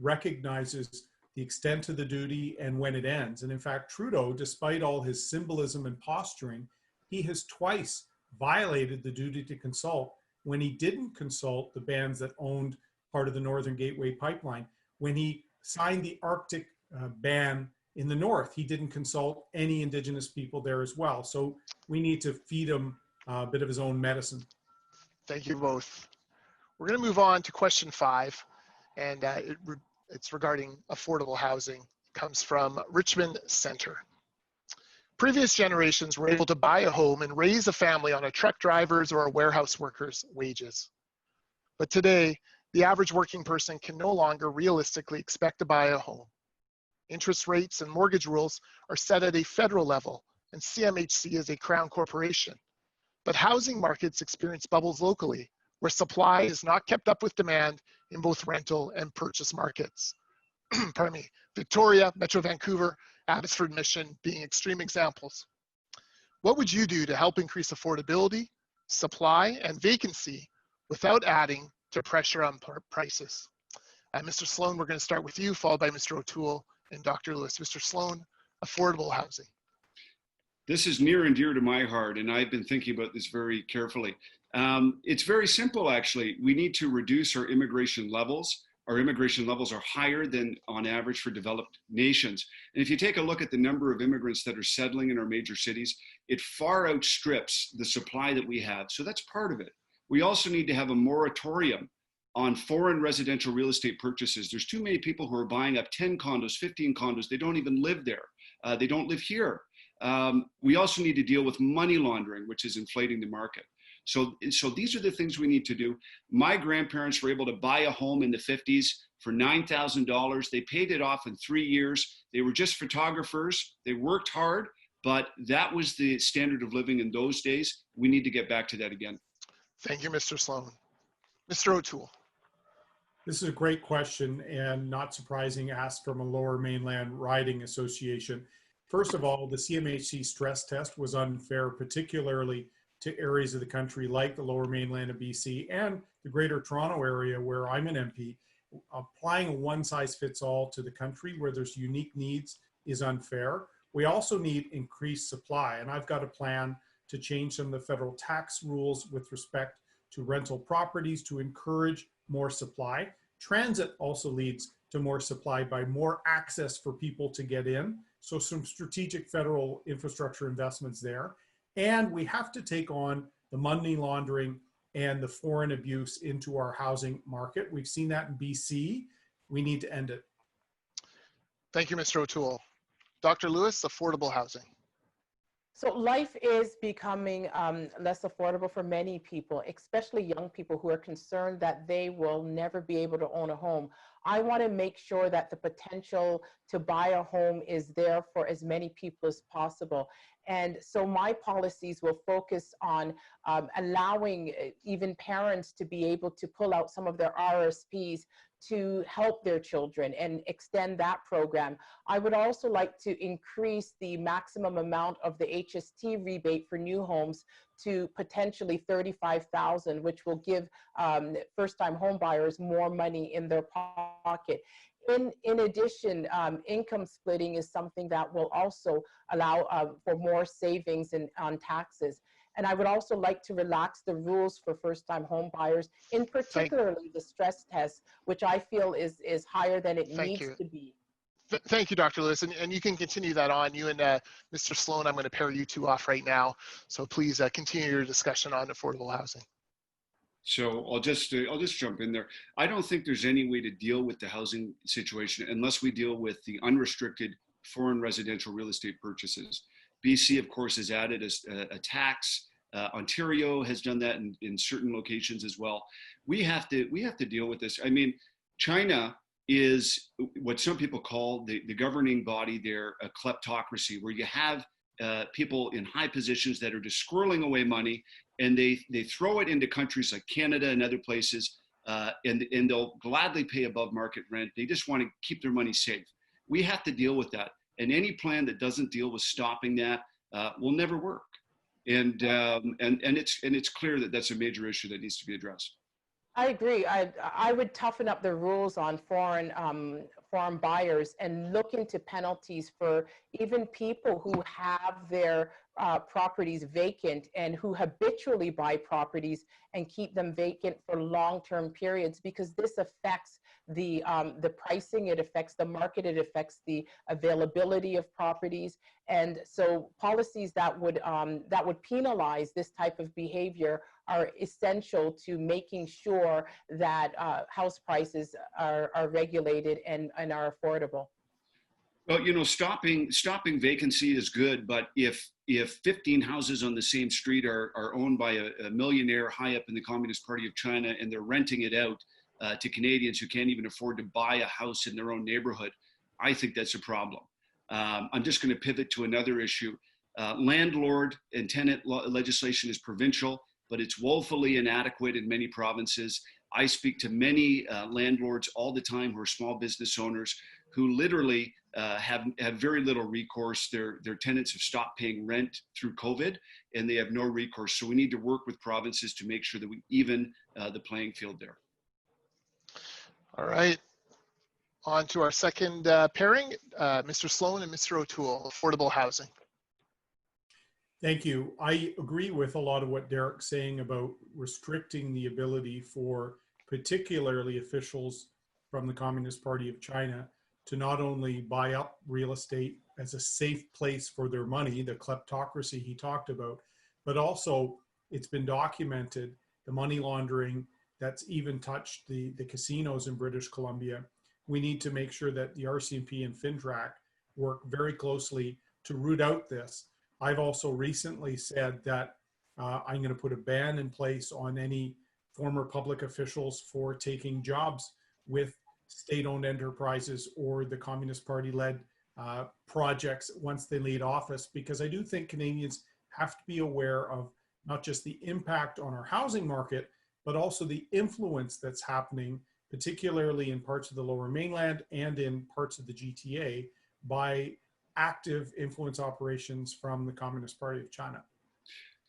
recognizes the extent of the duty and when it ends. And in fact, Trudeau, despite all his symbolism and posturing, he has twice violated the duty to consult when he didn't consult the bands that owned part of the Northern Gateway pipeline. When he signed the Arctic ban in the north, he didn't consult any Indigenous people there as well. So we need to feed him a bit of his own medicine. Thank you both. We're going to move on to question 5. And It's regarding affordable housing. It comes from Richmond Center. Previous generations were able to buy a home and raise a family on a truck driver's or a warehouse worker's wages. But today, the average working person can no longer realistically expect to buy a home. Interest rates and mortgage rules are set at a federal level, and CMHC is a crown corporation. But housing markets experience bubbles locally, where supply is not kept up with demand in both rental and purchase markets. Pardon me, Victoria, Metro Vancouver, Abbotsford Mission being extreme examples. What would you do to help increase affordability, supply, and vacancy without adding to pressure on prices? Mr. Sloan, we're going to start with you, followed by Mr. O'Toole and Dr. Lewis. Mr. Sloan, affordable housing. This is near and dear to my heart, and I've been thinking about this very carefully. It's very simple, actually. We need to reduce our immigration levels. Our immigration levels are higher than on average for developed nations. And if you take a look at the number of immigrants that are settling in our major cities, it far outstrips the supply that we have. So that's part of it. We also need to have a moratorium on foreign residential real estate purchases. There's too many people who are buying up 10 condos, 15 condos. They don't even live there. They don't live here. We also need to deal with money laundering, which is inflating the market. So these are the things we need to do. My grandparents were able to buy a home in the 50s for $9,000. They paid it off in 3 years. They were just photographers. They worked hard, but that was the standard of living in those days. We need to get back to that again. Thank you, Mr. Sloan. Mr. O'Toole. This is a great question, and not surprising, asked from a Lower Mainland Riding Association. First of all, the CMHC stress test was unfair, particularly to areas of the country like the Lower Mainland of BC and the Greater Toronto area where I'm an MP. Applying a one-size-fits-all to the country where there's unique needs is unfair. We also need increased supply, and I've got a plan to change some of the federal tax rules with respect to rental properties to encourage more supply. Transit also leads to more supply by more access for people to get in. So some strategic federal infrastructure investments there. And we have to take on the money laundering and the foreign abuse into our housing market. We've seen that in BC. We need to end it. Thank you, Mr. O'Toole. Dr. Lewis, affordable housing. So life is becoming less affordable for many people, especially young people who are concerned that they will never be able to own a home. I want to make sure that the potential to buy a home is there for as many people as possible. And so my policies will focus on allowing even parents to be able to pull out some of their RSPs to help their children and extend that program. I would also like to increase the maximum amount of the HST rebate for new homes to potentially $35,000, which will give first-time home buyers more money in their pocket. In addition, income splitting is something that will also allow for more savings on taxes. And I would also like to relax the rules for first-time home buyers, in particularly the stress test, which I feel is higher than it needs to be. Thank you, Dr. Lewis, and you can continue that on. You and Mr. Sloan, I'm going to pair you two off right now. So please continue your discussion on affordable housing. So I'll just jump in there. I don't think there's any way to deal with the housing situation unless we deal with the unrestricted foreign residential real estate purchases. BC, of course, has added a tax. Ontario has done that in certain locations as well. We have to deal with this. I mean, China is what some people call the governing body there, a kleptocracy, where you have people in high positions that are just squirreling away money, and they throw it into countries like Canada and other places, and they'll gladly pay above market rent. They just want to keep their money safe. We have to deal with that. And any plan that doesn't deal with stopping that will never work. And it's clear that that's a major issue that needs to be addressed. I agree. I would toughen up the rules on foreign buyers and look into penalties for even people who have their properties vacant and who habitually buy properties and keep them vacant for long-term periods, because this affects the pricing, it affects the market, it affects the availability of properties. And so policies that would penalize this type of behavior are essential to making sure that house prices are regulated and are affordable. Well, you know, stopping vacancy is good, but if 15 houses on the same street are owned by a millionaire high up in the Communist Party of China, and they're renting it out to Canadians who can't even afford to buy a house in their own neighborhood, I think that's a problem. I'm just going to pivot to another issue. Landlord and tenant legislation is provincial, but it's woefully inadequate in many provinces. I speak to many landlords all the time who are small business owners who literally have very little recourse. Their tenants have stopped paying rent through COVID, and they have no recourse. So we need to work with provinces to make sure that we even the playing field there. All right. On to our second pairing, Mr. Sloan and Mr. O'Toole, affordable housing. Thank you. I agree with a lot of what Derek's saying about restricting the ability for particularly officials from the Communist Party of China to not only buy up real estate as a safe place for their money, the kleptocracy he talked about, but also it's been documented, the money laundering that's even touched the casinos in British Columbia. We need to make sure that the RCMP and FINTRAC work very closely to root out this. I've also recently said that I'm going to put a ban in place on any former public officials for taking jobs with state-owned enterprises or the Communist Party-led projects once they leave office, because I do think Canadians have to be aware of not just the impact on our housing market, but also the influence that's happening, particularly in parts of the Lower Mainland and in parts of the GTA, by active influence operations from the Communist Party of China.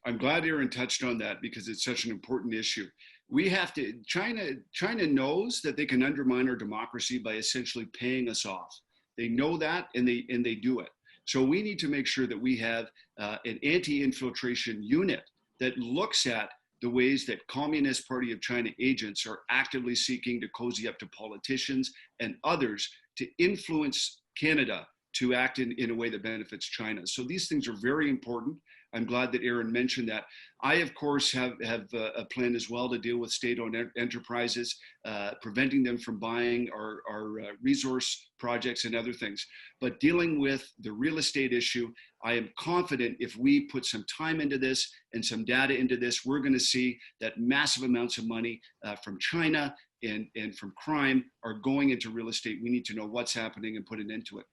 I'm glad Erin touched on that because it's such an important issue. We have to, China knows that they can undermine our democracy by essentially paying us off. They know that, and they do it. So we need to make sure that we have an anti-infiltration unit that looks at the ways that Communist Party of China agents are actively seeking to cozy up to politicians and others to influence Canada to act in a way that benefits China. So these things are very important. I'm glad that Erin mentioned that. I, of course, have a plan as well to deal with state-owned enterprises, preventing them from buying our resource projects and other things. But dealing with the real estate issue, I am confident if we put some time into this and some data into this, we're going to see that massive amounts of money from China and from crime are going into real estate. We need to know what's happening and put an end to it.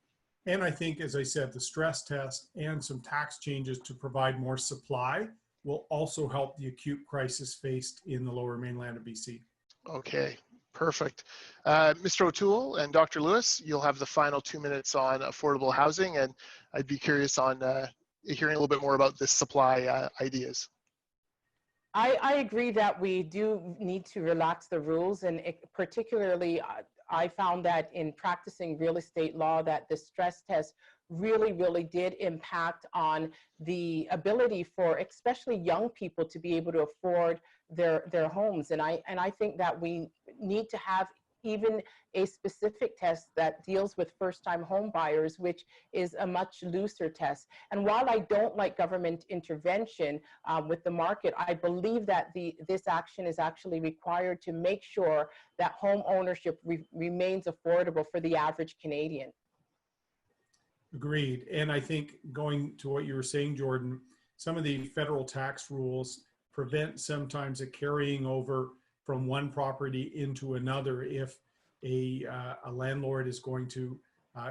And I think, as I said, the stress test and some tax changes to provide more supply will also help the acute crisis faced in the Lower Mainland of BC. Okay, perfect. Mr. O'Toole and Dr. Lewis, you'll have the final 2 minutes on affordable housing, and I'd be curious on hearing a little bit more about this supply ideas. I agree that we do need to relax the rules, and particularly I found that in practicing real estate law that the stress test really did impact on the ability for especially young people to be able to afford their homes. And I think that we need to have even a specific test that deals with first-time home buyers, which is a much looser test. And while I don't like government intervention with the market, I believe that this action is actually required to make sure that home ownership remains affordable for the average Canadian. Agreed. And I think going to what you were saying, Jordan, some of the federal tax rules prevent sometimes a carrying over from one property into another. If a landlord is going to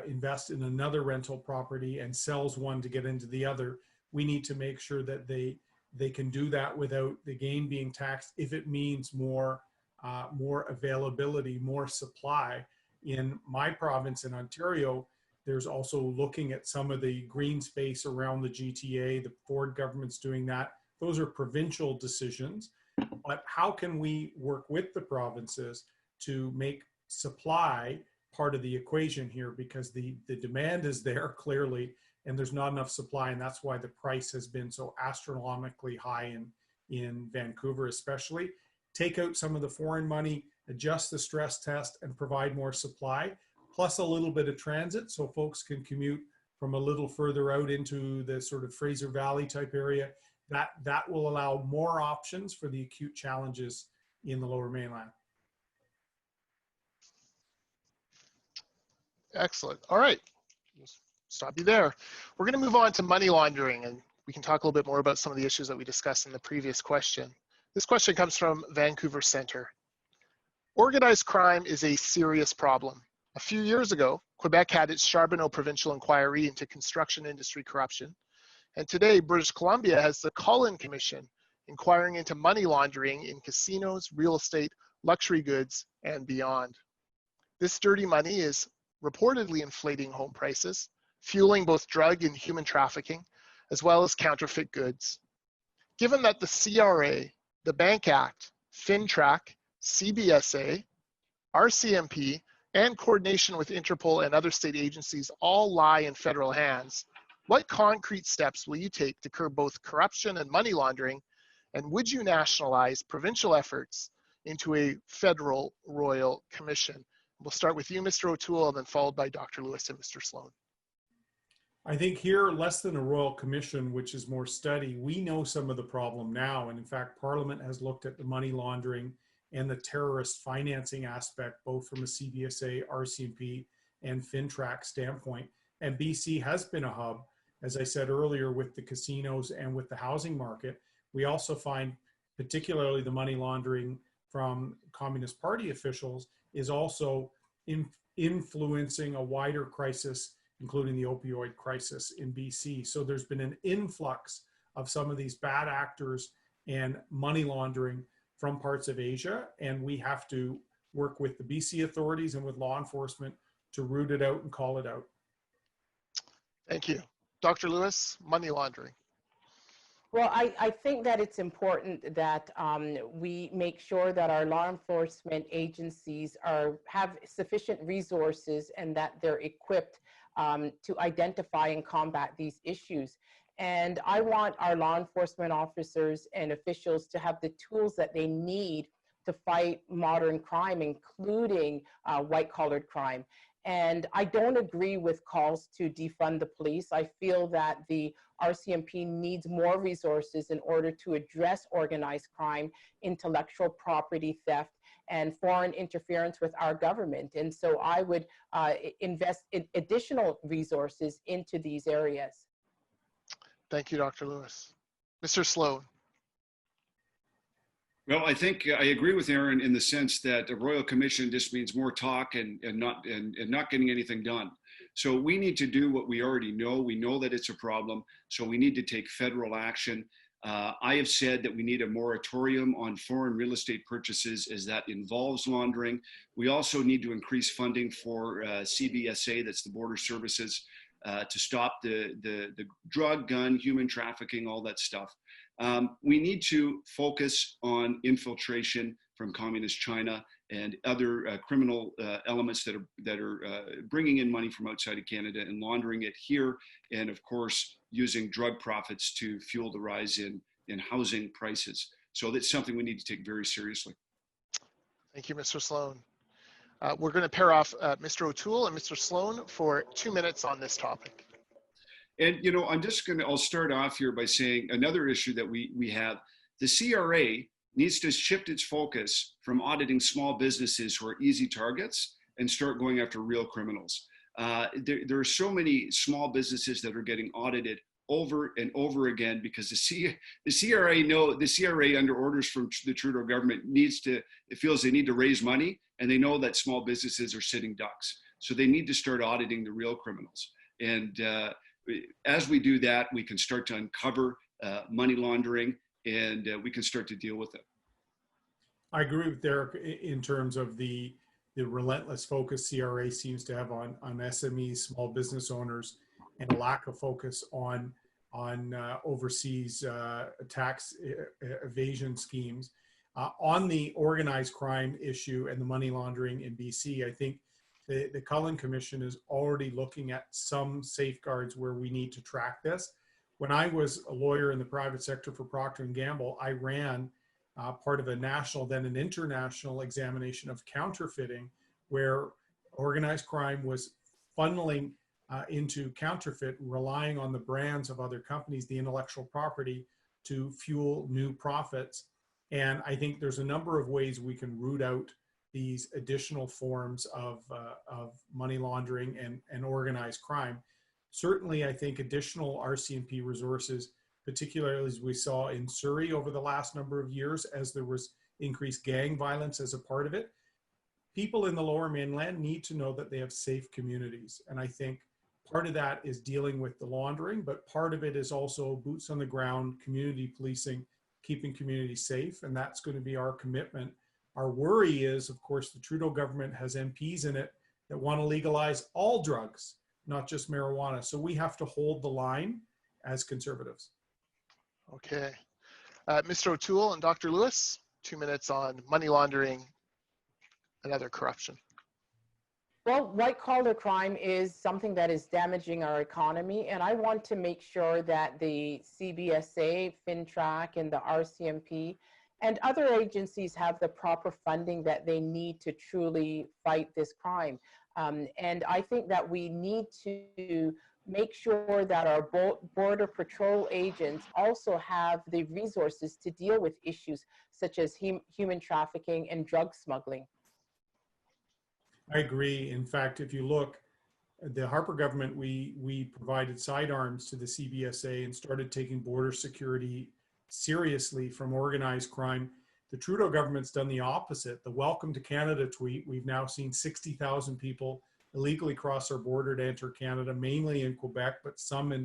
invest in another rental property and sells one to get into the other, we need to make sure that they can do that without the gain being taxed if it means more availability, more supply. In my province in Ontario, there's also looking at some of the green space around the GTA. The Ford government's doing that. Those are provincial decisions. But how can we work with the provinces to make supply part of the equation here? Because the demand is there clearly, and there's not enough supply, and that's why the price has been so astronomically high in Vancouver especially. Take out some of the foreign money adjust the stress test, and provide more supply, plus a little bit of transit so folks can commute from a little further out into the sort of Fraser Valley type area. That will allow more options for the acute challenges in the Lower Mainland. Excellent. All right, we'll stop you there. We're going to move on to money laundering, and we can talk a little bit more about some of the issues that we discussed in the previous question. This question comes from Vancouver Centre. Organized crime is a serious problem. A few years ago, Quebec had its Charbonneau Provincial Inquiry into construction industry corruption. And today, British Columbia has the Cullen Commission inquiring into money laundering in casinos, real estate, luxury goods, and beyond. This dirty money is reportedly inflating home prices, fueling both drug and human trafficking, as well as counterfeit goods. Given that the CRA, the Bank Act, FinTrack, CBSA, RCMP, and coordination with Interpol and other state agencies all lie in federal hands, what concrete steps will you take to curb both corruption and money laundering, and would you nationalize provincial efforts into a federal royal commission? We'll start with you, Mr. O'Toole, and then followed by Dr. Lewis and Mr. Sloan. I think here, less than a royal commission, which is more study, we know some of the problem now. And in fact, Parliament has looked at the money laundering and the terrorist financing aspect, both from a CBSA, RCMP, and FinTrack standpoint. And BC has been a hub, as I said earlier, with the casinos and with the housing market. We also find particularly the money laundering from Communist Party officials is also influencing a wider crisis, including the opioid crisis in BC. So there's been an influx of some of these bad actors and money laundering from parts of Asia, and we have to work with the BC authorities and with law enforcement to root it out and call it out. Thank you. Dr. Lewis, money laundering. Well, I think that it's important that we make sure that our law enforcement agencies have sufficient resources and that they're equipped to identify and combat these issues. And I want our law enforcement officers and officials to have the tools that they need to fight modern crime, including white-collared crime. And I don't agree with calls to defund the police. I feel that the RCMP needs more resources in order to address organized crime, intellectual property theft, and foreign interference with our government. And so I would invest in additional resources into these areas. Thank you, Dr. Lewis. Mr. Sloan. Well, I think I agree with Erin in the sense that a royal commission just means more talk and not getting anything done. So we need to do what we already know. We know that it's a problem, so we need to take federal action. I have said that we need a moratorium on foreign real estate purchases as that involves laundering. We also need to increase funding for CBSA, that's the Border Services, to stop the drug, gun, human trafficking, all that stuff. We need to focus on infiltration from Communist China and other criminal elements that are bringing in money from outside of Canada and laundering it here, and of course using drug profits to fuel the rise in housing prices. So that's something we need to take very seriously. Thank you, Mr. Sloan. We're going to pair off Mr. O'Toole and Mr. Sloan for 2 minutes on this topic. And, you know, I'll start off here by saying another issue that we have, the CRA needs to shift its focus from auditing small businesses who are easy targets and start going after real criminals. There are so many small businesses that are getting audited over and over again because the CRA under orders from the Trudeau government feels they need to raise money, and they know that small businesses are sitting ducks. So they need to start auditing the real criminals. And as we do that, we can start to uncover money laundering, and we can start to deal with it. I agree with Derek in terms of the relentless focus CRA seems to have on SMEs, small business owners, and a lack of focus on overseas tax evasion schemes. On the organized crime issue and the money laundering in BC, I think the Cullen Commission is already looking at some safeguards where we need to track this. When I was a lawyer in the private sector for Procter & Gamble, I ran part of a national, then an international examination of counterfeiting, where organized crime was funneling into counterfeit, relying on the brands of other companies, the intellectual property, to fuel new profits. And I think there's a number of ways we can root out these additional forms of money laundering and organized crime. Certainly, I think additional RCMP resources, particularly as we saw in Surrey over the last number of years, as there was increased gang violence as a part of it. People in the Lower Mainland need to know that they have safe communities. And I think part of that is dealing with the laundering, but part of it is also boots on the ground, community policing, keeping communities safe. And that's going to be our commitment. Our worry is, of course, the Trudeau government has MPs in it that want to legalize all drugs, not just marijuana. So we have to hold the line as Conservatives. Okay. Mr. O'Toole and Dr. Lewis, 2 minutes on money laundering and other corruption. Well, white-collar crime is something that is damaging our economy, and I want to make sure that the CBSA, FinTrack, and the RCMP and other agencies have the proper funding that they need to truly fight this crime. And I think that we need to make sure that our Border Patrol agents also have the resources to deal with issues such as human trafficking and drug smuggling. I agree. In fact, if you look, the Harper government, we provided sidearms to the CBSA and started taking border security seriously from organized crime. The Trudeau government's done the opposite. The Welcome to Canada tweet, we've now seen 60,000 people illegally cross our border to enter Canada, mainly in Quebec, but some in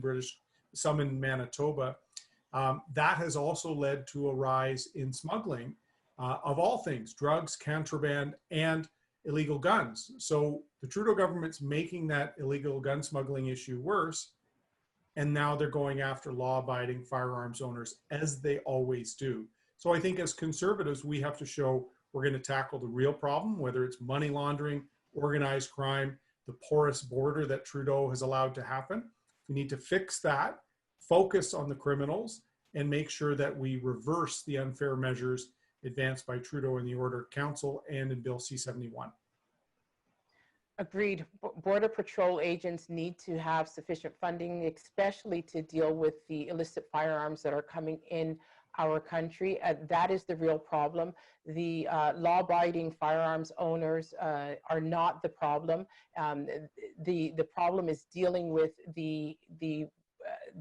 Manitoba. That has also led to a rise in smuggling of all things, drugs, contraband, and illegal guns. So the Trudeau government's making that illegal gun smuggling issue worse. And now they're going after law-abiding firearms owners, as they always do. So I think as Conservatives, we have to show we're going to tackle the real problem, whether it's money laundering, organized crime, the porous border that Trudeau has allowed to happen. We need to fix that, focus on the criminals, and make sure that we reverse the unfair measures advanced by Trudeau in the Order Council and in Bill C-71. Agreed. Border Patrol agents need to have sufficient funding, especially to deal with the illicit firearms that are coming in our country. That is the real problem. The law-abiding firearms owners are not the problem. The problem is dealing with the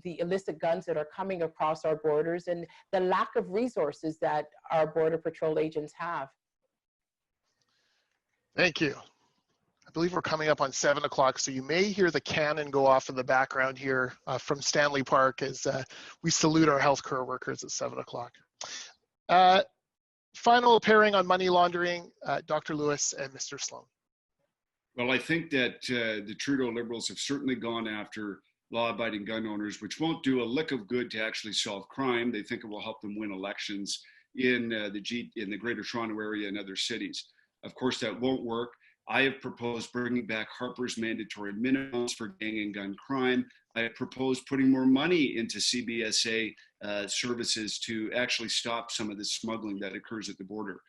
illicit guns that are coming across our borders and the lack of resources that our Border Patrol agents have. Thank you. I believe we're coming up on 7 o'clock, so you may hear the cannon go off in the background here from Stanley Park as we salute our healthcare workers at 7 o'clock. Final pairing on money laundering, Dr. Lewis and Mr. Sloan. Well, I think that the Trudeau Liberals have certainly gone after law-abiding gun owners, which won't do a lick of good to actually solve crime. They think it will help them win elections in the Greater Toronto area and other cities. Of course, that won't work. I have proposed bringing back Harper's mandatory minimums for gang and gun crime. I have proposed putting more money into CBSA services to actually stop some of the smuggling that occurs at the border.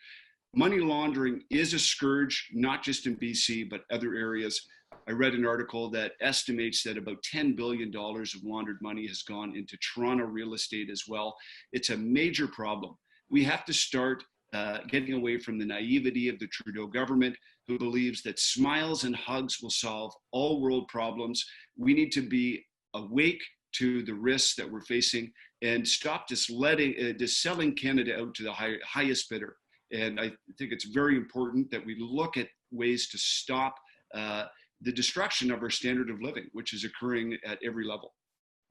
Money laundering is a scourge, not just in BC, but other areas. I read an article that estimates that about $10 billion of laundered money has gone into Toronto real estate as well. It's a major problem. We have to start getting away from the naivety of the Trudeau government, who believes that smiles and hugs will solve all world problems. We need to be awake to the risks that we're facing and stop just selling Canada out to the highest bidder. And I think it's very important that we look at ways to stop the destruction of our standard of living, which is occurring at every level.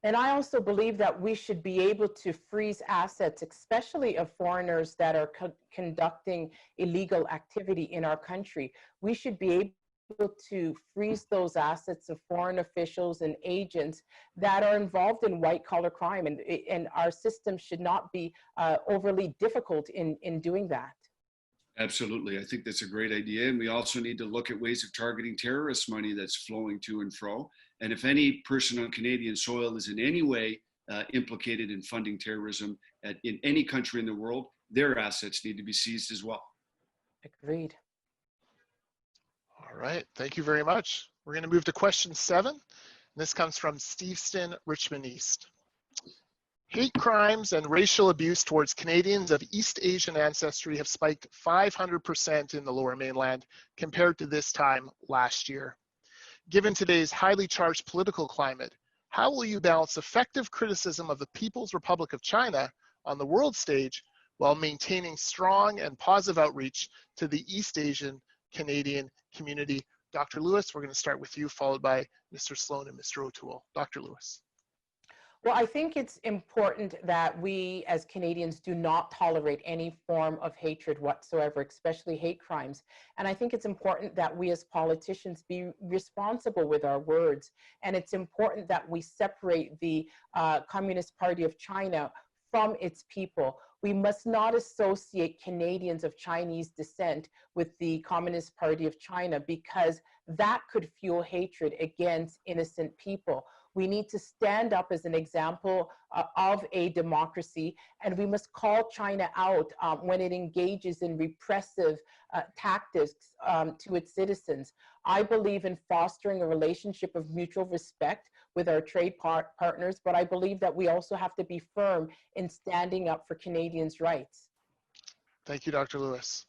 And I also believe that we should be able to freeze assets, especially of foreigners that are conducting illegal activity in our country. We should be able to freeze those assets of foreign officials and agents that are involved in white-collar crime. And our system should not be overly difficult in doing that. Absolutely. I think that's a great idea. And we also need to look at ways of targeting terrorist money that's flowing to and fro. And if any person on Canadian soil is in any way implicated in funding terrorism in any country in the world, their assets need to be seized as well. Agreed. All right, thank you very much. We're going to move to question 7. This comes from Steveston, Richmond East. Hate crimes and racial abuse towards Canadians of East Asian ancestry have spiked 500% in the Lower Mainland compared to this time last year. Given today's highly charged political climate, how will you balance effective criticism of the People's Republic of China on the world stage while maintaining strong and positive outreach to the East Asian Canadian community? Dr. Lewis, we're going to start with you, followed by Mr. Sloan and Mr. O'Toole. Dr. Lewis. Well, I think it's important that we as Canadians do not tolerate any form of hatred whatsoever, especially hate crimes. And I think it's important that we as politicians be responsible with our words. And it's important that we separate the Communist Party of China from its people. We must not associate Canadians of Chinese descent with the Communist Party of China, because that could fuel hatred against innocent people. We need to stand up as an example of a democracy, and we must call China out when it engages in repressive tactics to its citizens. I believe in fostering a relationship of mutual respect with our trade partners, but I believe that we also have to be firm in standing up for Canadians' rights. Thank you, Dr. Lewis.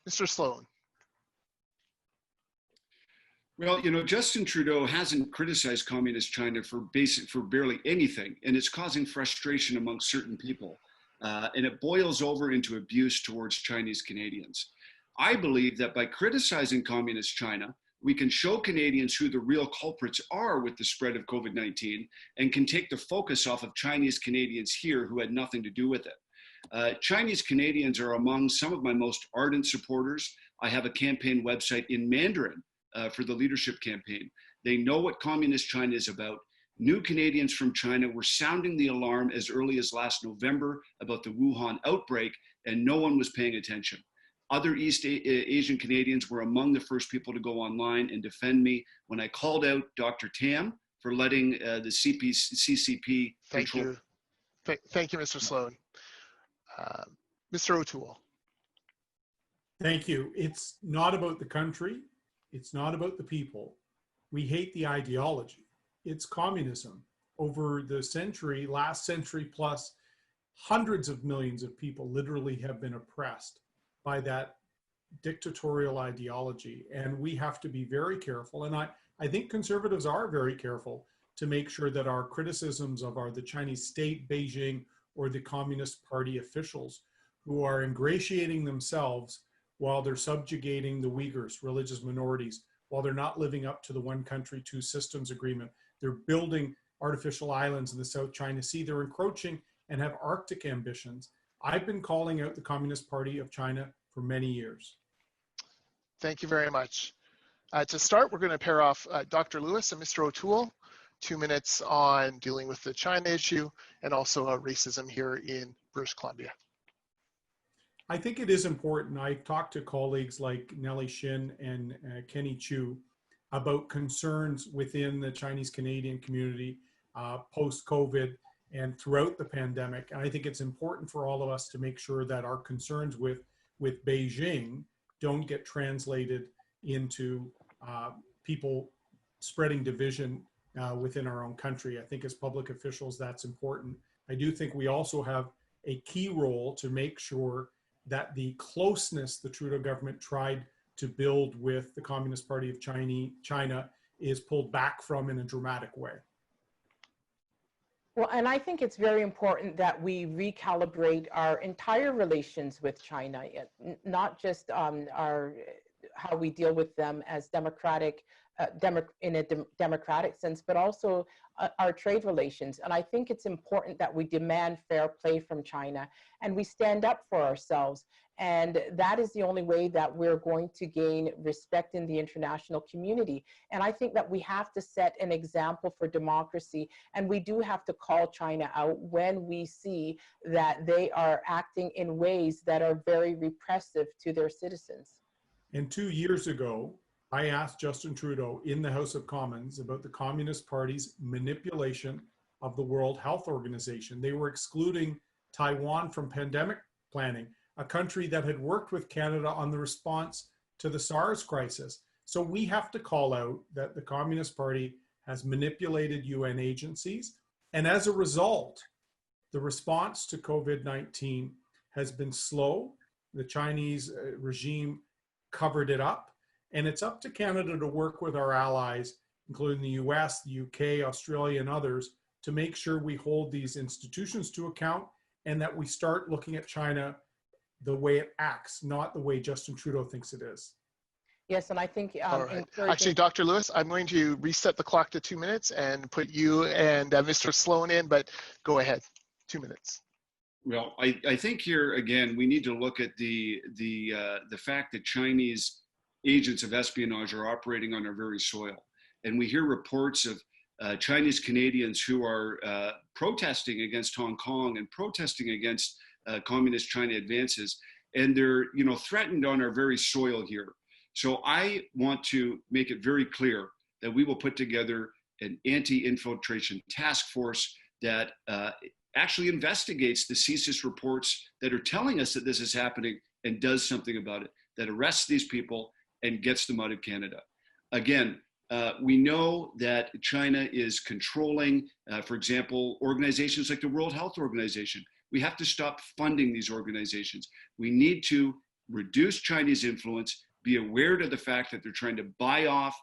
Mr. Sloan. Well, you know, Justin Trudeau hasn't criticized communist China for barely anything, and it's causing frustration among certain people. And it boils over into abuse towards Chinese Canadians. I believe that by criticizing communist China, we can show Canadians who the real culprits are with the spread of COVID-19 and can take the focus off of Chinese Canadians here who had nothing to do with it. Chinese Canadians are among some of my most ardent supporters. I have a campaign website in Mandarin for the leadership campaign. They know what communist China is about. New Canadians from China were sounding the alarm as early as last November about the Wuhan outbreak, and no one was paying attention. Other East Asian Canadians were among the first people to go online and defend me when I called out Dr. Tam for letting the CCP Thank you. Thank you, Mr. Sloan. Mr. O'Toole. Thank you. It's not about the country. It's not about the people. We hate the ideology. It's communism. Over the century, last century plus, hundreds of millions of people literally have been oppressed by that dictatorial ideology. And we have to be very careful. And I think conservatives are very careful to make sure that our criticisms of the Chinese state, Beijing, or the Communist Party officials who are ingratiating themselves while they're subjugating the Uyghurs, religious minorities, while they're not living up to the one country, two systems agreement. They're building artificial islands in the South China Sea. They're encroaching and have Arctic ambitions. I've been calling out the Communist Party of China for many years. Thank you very much. To start, we're going to pair off Dr. Lewis and Mr. O'Toole, 2 minutes on dealing with the China issue and also racism here in British Columbia. I think it is important. I talked to colleagues like Nellie Shin and Kenny Chu about concerns within the Chinese Canadian community post-COVID and throughout the pandemic. And I think it's important for all of us to make sure that our concerns with Beijing don't get translated into people spreading division within our own country. I think as public officials, that's important. I do think we also have a key role to make sure that the closeness the Trudeau government tried to build with the Communist Party of China is pulled back from in a dramatic way. Well, and I think it's very important that we recalibrate our entire relations with China, not just how we deal with them as democratic, in a democratic sense, but also our trade relations. And I think it's important that we demand fair play from China and we stand up for ourselves. And that is the only way that we're going to gain respect in the international community. And I think that we have to set an example for democracy, and we do have to call China out when we see that they are acting in ways that are very repressive to their citizens. And 2 years ago, I asked Justin Trudeau in the House of Commons about the Communist Party's manipulation of the World Health Organization. They were excluding Taiwan from pandemic planning, a country that had worked with Canada on the response to the SARS crisis. So we have to call out that the Communist Party has manipulated UN agencies. And as a result, the response to COVID-19 has been slow. The Chinese regime covered it up. And it's up to Canada to work with our allies, including the US, the UK, Australia, and others, to make sure we hold these institutions to account and that we start looking at China the way it acts, not the way Justin Trudeau thinks it is. Yes, and I think all right. Actually, Dr. Lewis, I'm going to reset the clock to 2 minutes and put you and Mr. Sloan in, but go ahead, 2 minutes. Well, I think here again we need to look at the fact that Chinese agents of espionage are operating on our very soil, and we hear reports of Chinese Canadians who are protesting against Hong Kong and protesting against communist China advances, and they're threatened on our very soil here. So I want to make it very clear that we will put together an anti-infiltration task force that actually investigates the CSIS reports that are telling us that this is happening and does something about it, that arrests these people and gets them out of Canada. Again, we know that China is controlling, for example, organizations like the World Health Organization. We have to stop funding these organizations. We need to reduce Chinese influence, be aware of the fact that they're trying to buy off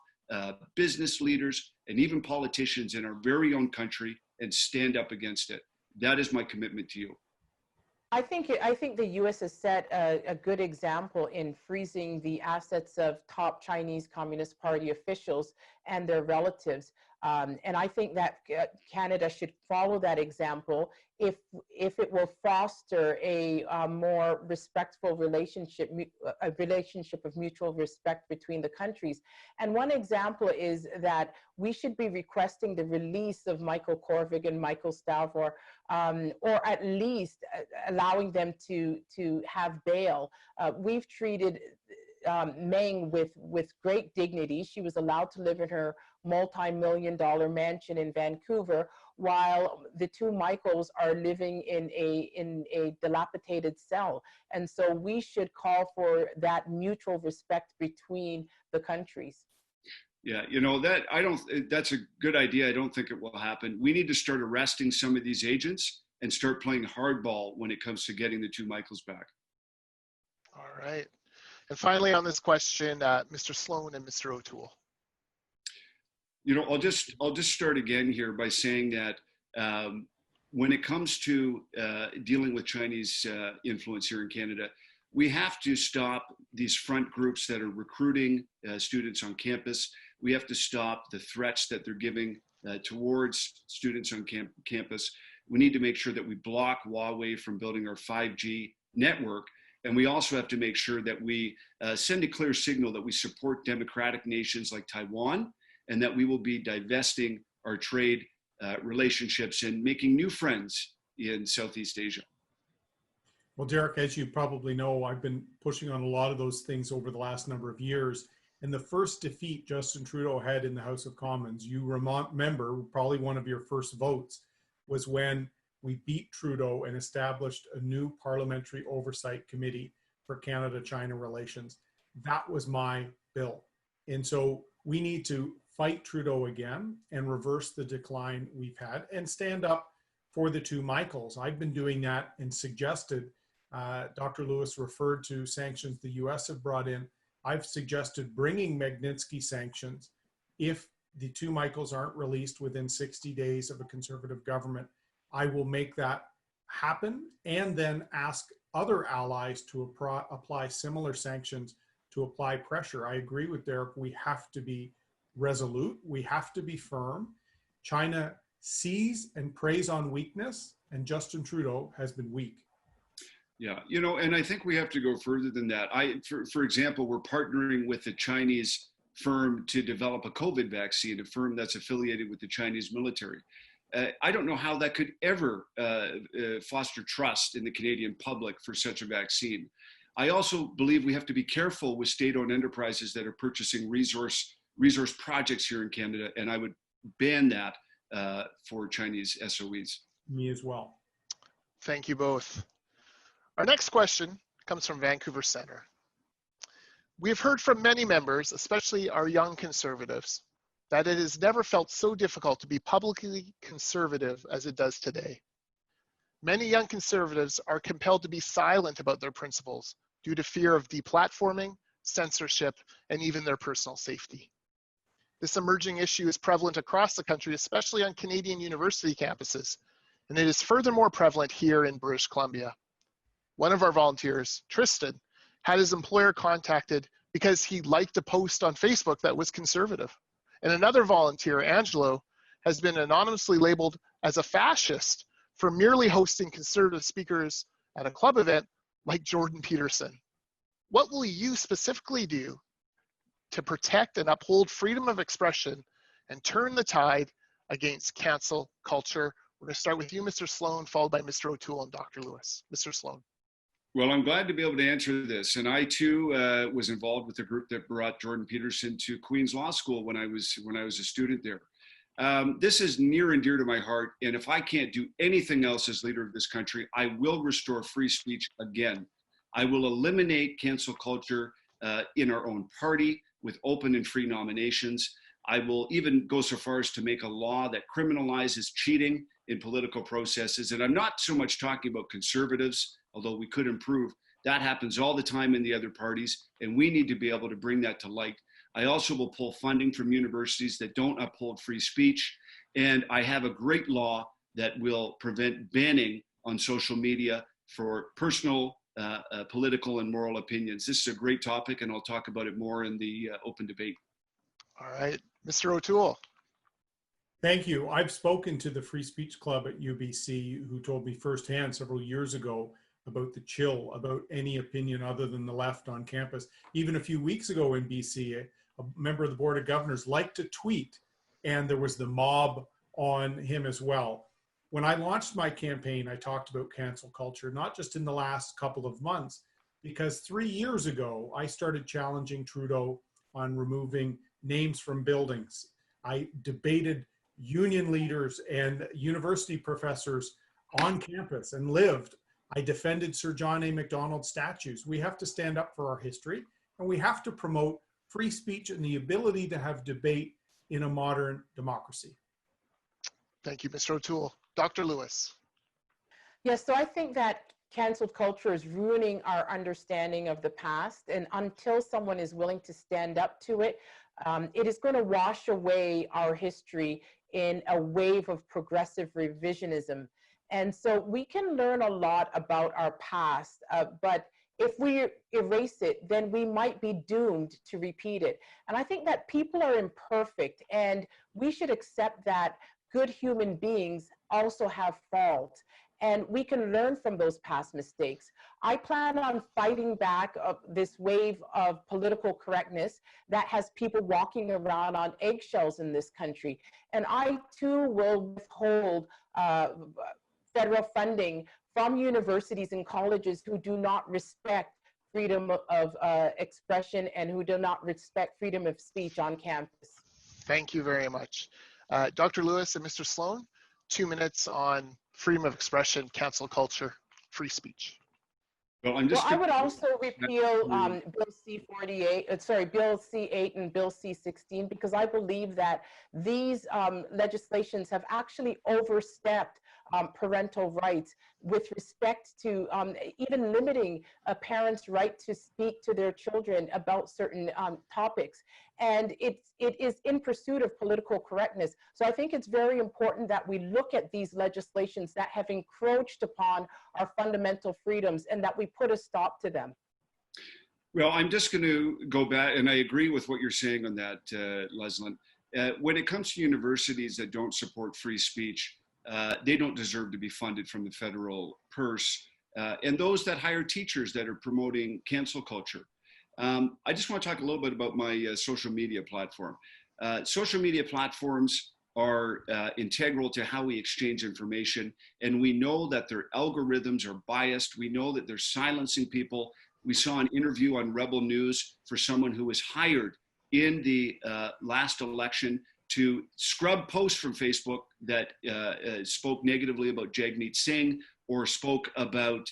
business leaders and even politicians in our very own country and stand up against it. That is my commitment to you. I think the U.S. has set a good example in freezing the assets of top Chinese Communist Party officials and their relatives. And I think that Canada should follow that example if it will foster a more respectful relationship, a relationship of mutual respect between the countries. And one example is that we should be requesting the release of Michael Korvig and Michael Stavor, or at least allowing them to have bail. We've treated Meng with great dignity. She was allowed to live in her multi-million-dollar mansion in Vancouver, while the two Michaels are living in a dilapidated cell. And so we should call for that mutual respect between the countries. Yeah, that's a good idea. I don't think it will happen. We need to start arresting some of these agents and start playing hardball when it comes to getting the two Michaels back. All right. And finally on this question, Mr. Sloan and Mr. O'Toole. I'll just start again here by saying that when it comes to dealing with Chinese influence here in Canada, we have to stop these front groups that are recruiting students on campus. We have to stop the threats that they're giving towards students on campus. We need to make sure that we block Huawei from building our 5G network. And we also have to make sure that we send a clear signal that we support democratic nations like Taiwan, and that we will be divesting our trade relationships and making new friends in Southeast Asia. Well, Derek, as you probably know, I've been pushing on a lot of those things over the last number of years. And the first defeat Justin Trudeau had in the House of Commons, you remember, probably one of your first votes, was when we beat Trudeau and established a new parliamentary oversight committee for Canada-China relations. That was my bill. And so we need to fight Trudeau again and reverse the decline we've had and stand up for the two Michaels. I've been doing that and suggested, Dr. Lewis referred to sanctions the US have brought in. I've suggested bringing Magnitsky sanctions if the two Michaels aren't released within 60 days of a conservative government. I will make that happen and then ask other allies to apply similar sanctions to apply pressure. I agree with Derek. We have to be resolute. We have to be firm. China sees and preys on weakness, and Justin Trudeau has been weak. Yeah, and I think we have to go further than that. For example, we're partnering with a Chinese firm to develop a COVID vaccine, a firm that's affiliated with the Chinese military. I don't know how that could ever foster trust in the Canadian public for such a vaccine. I also believe we have to be careful with state-owned enterprises that are purchasing resource projects here in Canada, and I would ban that for Chinese SOEs. Me as well. Thank you both. Our next question comes from Vancouver Centre. We have heard from many members, especially our young conservatives, that it has never felt so difficult to be publicly conservative as it does today. Many young conservatives are compelled to be silent about their principles due to fear of deplatforming, censorship, and even their personal safety. This emerging issue is prevalent across the country, especially on Canadian university campuses, and it is furthermore prevalent here in British Columbia. One of our volunteers, Tristan, had his employer contacted because he liked a post on Facebook that was conservative. And another volunteer, Angelo, has been anonymously labeled as a fascist for merely hosting conservative speakers at a club event like Jordan Peterson. What will you specifically do to protect and uphold freedom of expression and turn the tide against cancel culture? We're going to start with you, Mr. Sloan, followed by Mr. O'Toole and Dr. Lewis. Mr. Sloan. Well, I'm glad to be able to answer this. And I too was involved with the group that brought Jordan Peterson to Queen's Law School when I was a student there. This is near and dear to my heart. And if I can't do anything else as leader of this country, I will restore free speech again. I will eliminate cancel culture in our own party with open and free nominations. I will even go so far as to make a law that criminalizes cheating in political processes. And I'm not so much talking about conservatives, although we could improve. That happens all the time in the other parties, and we need to be able to bring that to light. I also will pull funding from universities that don't uphold free speech, and I have a great law that will prevent banning on social media for personal, political, and moral opinions. This is a great topic, and I'll talk about it more in the open debate. All right, Mr. O'Toole. Thank you. I've spoken to the Free Speech Club at UBC, who told me firsthand several years ago about the chill about any opinion other than the left on campus. Even a few weeks ago in BC, a member of the Board of Governors liked to tweet, and there was the mob on him as well. When I launched my campaign, I talked about cancel culture, not just in the last couple of months, because 3 years ago, I started challenging Trudeau on removing names from buildings. I debated union leaders and university professors on campus and lived. I defended Sir John A. Macdonald statues. We have to stand up for our history, and we have to promote free speech and the ability to have debate in a modern democracy. Thank you, Mr. O'Toole. Dr. Lewis. Yes, so I think that canceled culture is ruining our understanding of the past, and until someone is willing to stand up to it, it is going to wash away our history in a wave of progressive revisionism. And so we can learn a lot about our past, but if we erase it, then we might be doomed to repeat it. And I think that people are imperfect, and we should accept that good human beings also have fault, and we can learn from those past mistakes. I plan on fighting back this wave of political correctness that has people walking around on eggshells in this country. And I too will withhold federal funding from universities and colleges who do not respect freedom of expression and who do not respect freedom of speech on campus. Thank you very much. Dr. Lewis and Mr. Sloan, 2 minutes on freedom of expression, cancel culture, free speech. Well, I would also repeal Bill C-48, Bill C-8 and Bill C-16, because I believe that these legislations have actually overstepped parental rights with respect to even limiting a parent's right to speak to their children about certain topics. And it is in pursuit of political correctness. So I think it's very important that we look at these legislations that have encroached upon our fundamental freedoms and that we put a stop to them. Well, I'm just going to go back, and I agree with what you're saying on that, Leslyn. When it comes to universities that don't support free speech, they don't deserve to be funded from the federal purse. And those that hire teachers that are promoting cancel culture. I just want to talk a little bit about my social media platform. Social media platforms are integral to how we exchange information. And we know that their algorithms are biased. We know that they're silencing people. We saw an interview on Rebel News for someone who was hired in the last election to scrub posts from Facebook that spoke negatively about Jagmeet Singh or spoke about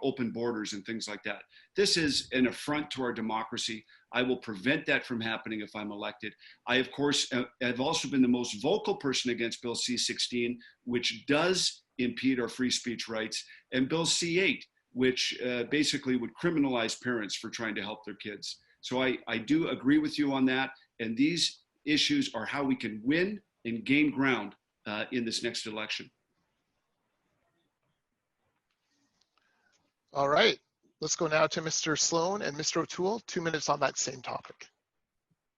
open borders and things like that. This is an affront to our democracy. I will prevent that from happening if I'm elected. I, of course, have also been the most vocal person against Bill C-16, which does impede our free speech rights, and Bill C-8, which basically would criminalize parents for trying to help their kids. So I do agree with you on that. And these issues are how we can win and gain ground in this next election. All right, let's go now to Mr. Sloan and Mr. O'Toole, 2 minutes on that same topic.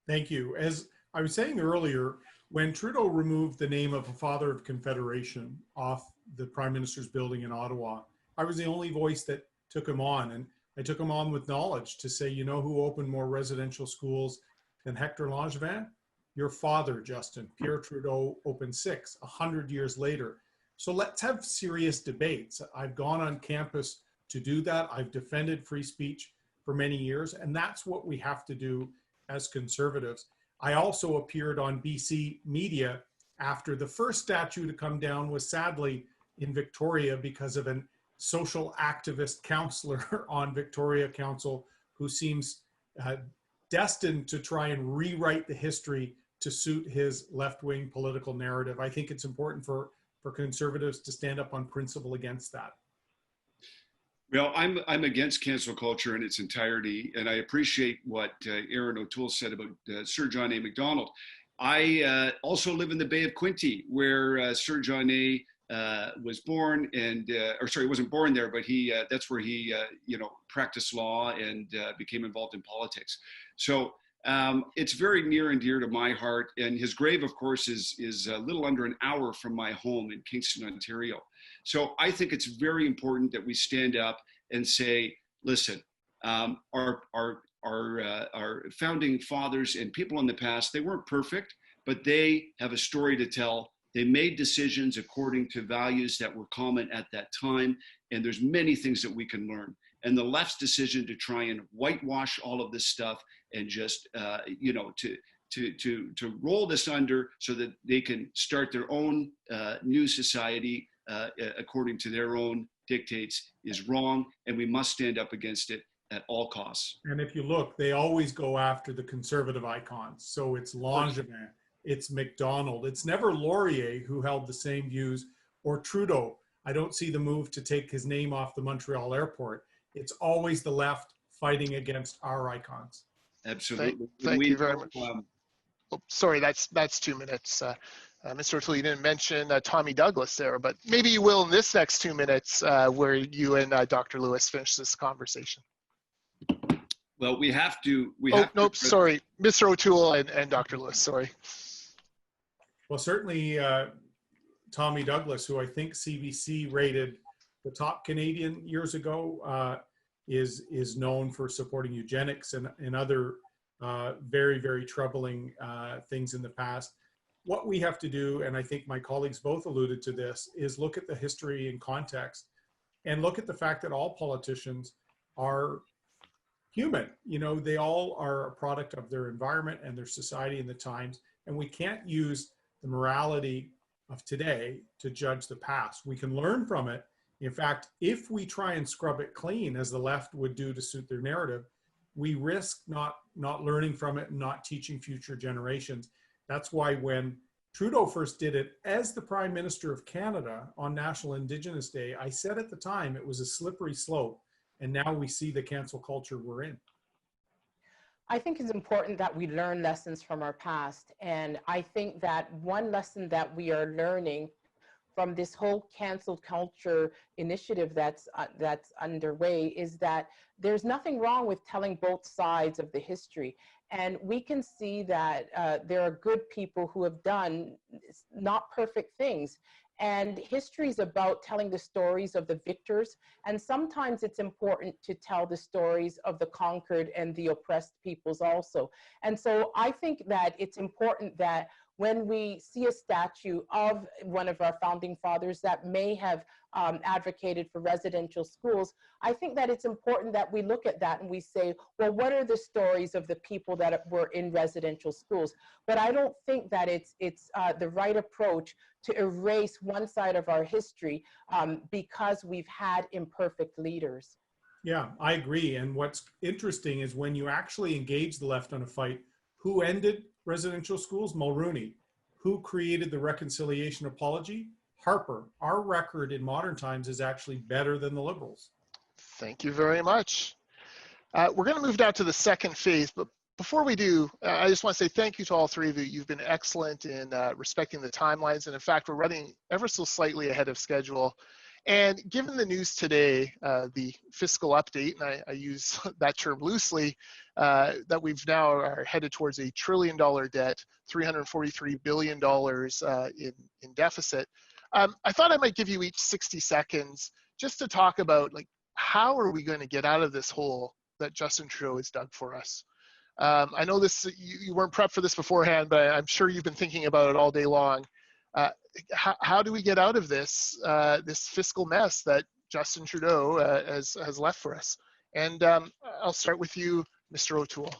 Thank you. As I was saying earlier, when Trudeau removed the name of a father of Confederation off the Prime Minister's building in Ottawa, I was the only voice that took him on. And I took him on with knowledge to say, you know who opened more residential schools than Hector Langevin? Your father, Justin. Pierre Trudeau opened 6, 100 years later. So let's have serious debates. I've gone on campus to do that. I've defended free speech for many years, and that's what we have to do as conservatives. I also appeared on BC media after the first statue to come down was sadly in Victoria because of a social activist counselor on Victoria Council who seems destined to try and rewrite the history to suit his left-wing political narrative. I think it's important for conservatives to stand up on principle against that. Well, I'm against cancel culture in its entirety, and I appreciate what Erin O'Toole said about Sir John A. Macdonald. I also live in the Bay of Quinte, where Sir John A. Was born, and he wasn't born there, but that's where he practiced law and became involved in politics. So it's very near and dear to my heart. And his grave, of course, is a little under an hour from my home in Kingston, Ontario. So I think it's very important that we stand up and say, listen, our founding fathers and people in the past, they weren't perfect, but they have a story to tell. They made decisions according to values that were common at that time, and there's many things that we can learn. And the left's decision to try and whitewash all of this stuff and just, to roll this under so that they can start their own new society according to their own dictates is wrong, and we must stand up against it at all costs. And if you look, they always go after the conservative icons. So it's Langevin, it's Macdonald, it's never Laurier who held the same views, or Trudeau. I don't see the move to take his name off the Montreal airport. It's always the left fighting against our icons. Absolutely. Thank you very much. Sorry, that's 2 minutes. Mr. O'Toole, you didn't mention Tommy Douglas there, but maybe you will in this next 2 minutes where you and Dr. Lewis finish this conversation. Well, we have to. Sorry. Mr. O'Toole and Dr. Lewis, sorry. Well, certainly Tommy Douglas, who I think CBC rated the top Canadian years ago, is known for supporting eugenics and other very, very troubling things in the past. What we have to do, and I think my colleagues both alluded to this, is look at the history and context and look at the fact that all politicians are human. You know, they all are a product of their environment and their society and the times, and we can't use the morality of today to judge the past. We can learn from it. In fact, if we try and scrub it clean, as the left would do to suit their narrative, we risk not learning from it and not teaching future generations. That's why when Trudeau first did it as the Prime Minister of Canada on National Indigenous Day, I said at the time it was a slippery slope, and now we see the cancel culture we're in. I think it's important that we learn lessons from our past. And I think that one lesson that we are learning from this whole cancel culture initiative that's underway is that there's nothing wrong with telling both sides of the history. And we can see that there are good people who have done not perfect things. And history is about telling the stories of the victors. And sometimes it's important to tell the stories of the conquered and the oppressed peoples also. And so I think that it's important that when we see a statue of one of our founding fathers that may have advocated for residential schools, I think that it's important that we look at that and we say, well, what are the stories of the people that were in residential schools? But I don't think that it's the right approach to erase one side of our history because we've had imperfect leaders. Yeah, I agree. And what's interesting is when you actually engage the left on a fight, who ended residential schools? Mulroney. Who created the reconciliation apology? Harper. Our record in modern times is actually better than the Liberals. Thank you very much. We're going to move now to the second phase, but before we do, I just want to say thank you to all three of you. You've been excellent in respecting the timelines, and in fact, we're running ever so slightly ahead of schedule. And given the news today, the fiscal update, and I use that term loosely, that we've now are headed towards $1 trillion debt, $343 billion in deficit. I thought I might give you each 60 seconds just to talk about, like, how are we going to get out of this hole that Justin Trudeau has dug for us? I know this, you weren't prepped for this beforehand, but I'm sure you've been thinking about it all day long. How do we get out of this this fiscal mess that Justin Trudeau has left for us? And I'll start with you, Mr. O'Toole.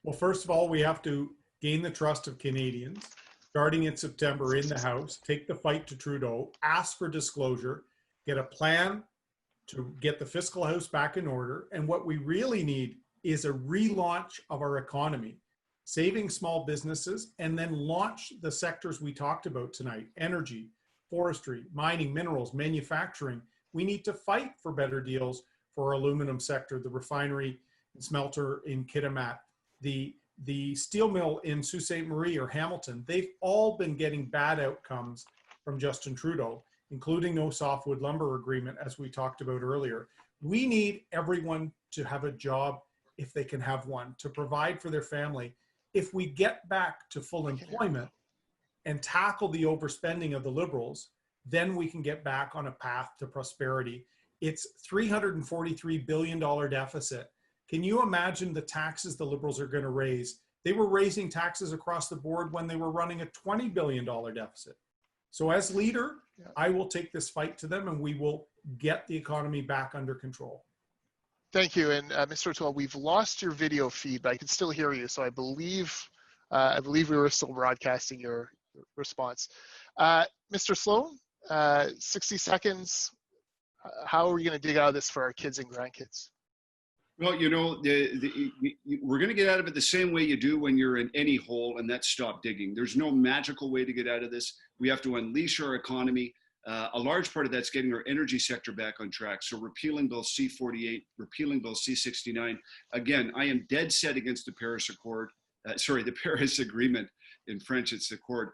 Well, first of all, we have to gain the trust of Canadians, starting in September in the House, take the fight to Trudeau, ask for disclosure, get a plan to get the fiscal house back in order. And what we really need is a relaunch of our economy, saving small businesses, and then launch the sectors we talked about tonight: energy, forestry, mining, minerals, manufacturing. We need to fight for better deals for our aluminum sector, the refinery and smelter in Kitimat, the steel mill in Sault Ste. Marie or Hamilton. They've all been getting bad outcomes from Justin Trudeau, including no softwood lumber agreement, as we talked about earlier. We need everyone to have a job if they can have one, to provide for their family. If we get back to full employment and tackle the overspending of the Liberals, then we can get back on a path to prosperity. It's $343 billion deficit. Can you imagine the taxes the Liberals are going to raise? They were raising taxes across the board when they were running a $20 billion deficit. So as leader, I will take this fight to them and we will get the economy back under control. Thank you. And Mr. O'Toole, we've lost your video feed, but I can still hear you. So I believe we were still broadcasting your response. Mr. Sloan, 60 seconds. How are we going to dig out of this for our kids and grandkids? Well, you know, we're going to get out of it the same way you do when you're in any hole, and that's stop digging. There's no magical way to get out of this. We have to unleash our economy. A large part of that's getting our energy sector back on track. So repealing Bill C-48, repealing Bill C-69. Again, I am dead set against the Paris Accord. The Paris Agreement. In French, it's Accord.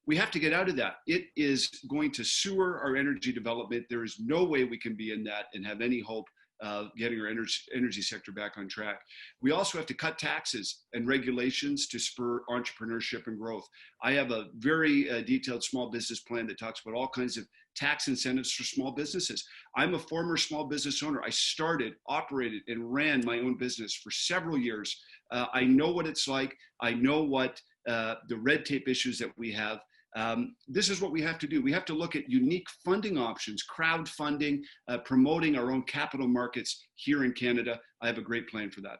We have to get out of that. It is going to sewer our energy development. There is no way we can be in that and have any hope getting our energy sector back on track. We also have to cut taxes and regulations to spur entrepreneurship and growth. I have a very detailed small business plan that talks about all kinds of tax incentives for small businesses. I'm a former small business owner. I started, operated, and ran my own business for several years. I know what it's like. I know what the red tape issues that we have. This is what we have to do. We have to look at unique funding options, crowdfunding, promoting our own capital markets here in Canada. I have a great plan for that.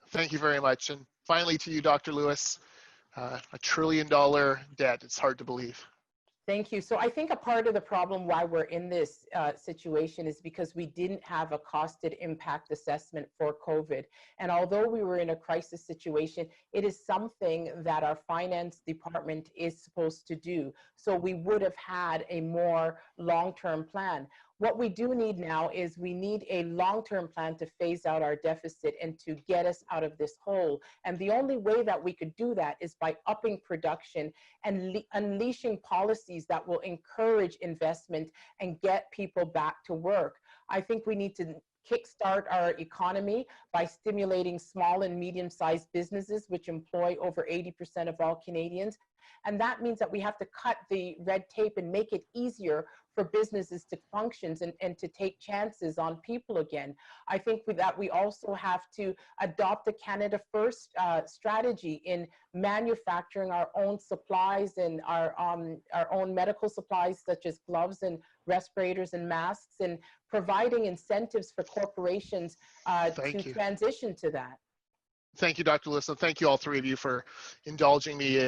Thank you very much. And finally to you, Dr. Lewis, $1 trillion debt. It's hard to believe. Thank you. So I think a part of the problem why we're in this situation is because we didn't have a costed impact assessment for COVID. And although we were in a crisis situation, it is something that our finance department is supposed to do. So we would have had a more long-term plan. What we do need now is we need a long-term plan to phase out our deficit and to get us out of this hole. And the only way that we could do that is by upping production and unleashing policies that will encourage investment and get people back to work. I think we need to kickstart our economy by stimulating small and medium-sized businesses, which employ over 80% of all Canadians. And that means that we have to cut the red tape and make it easier for businesses to function and to take chances on people again. I think with that, we also have to adopt the Canada First strategy in manufacturing our own supplies and our own medical supplies, such as gloves and respirators and masks, and providing incentives for corporations to transition to that. Thank you, Dr. Lewis, and thank you all three of you for indulging me,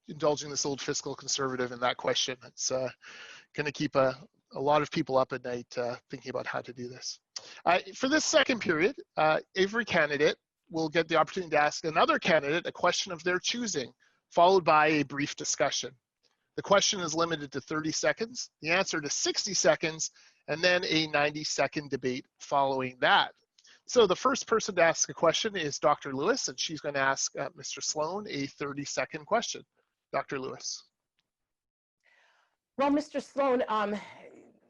indulging this old fiscal conservative in that question. It's going to keep a lot of people up at night thinking about how to do this. For this second period, every candidate will get the opportunity to ask another candidate a question of their choosing, followed by a brief discussion. The question is limited to 30 seconds, the answer to 60 seconds, and then a 90-second debate following that. So the first person to ask a question is Dr. Lewis, and she's going to ask Mr. Sloan a 30-second question. Dr. Lewis. Well, Mr. Sloan,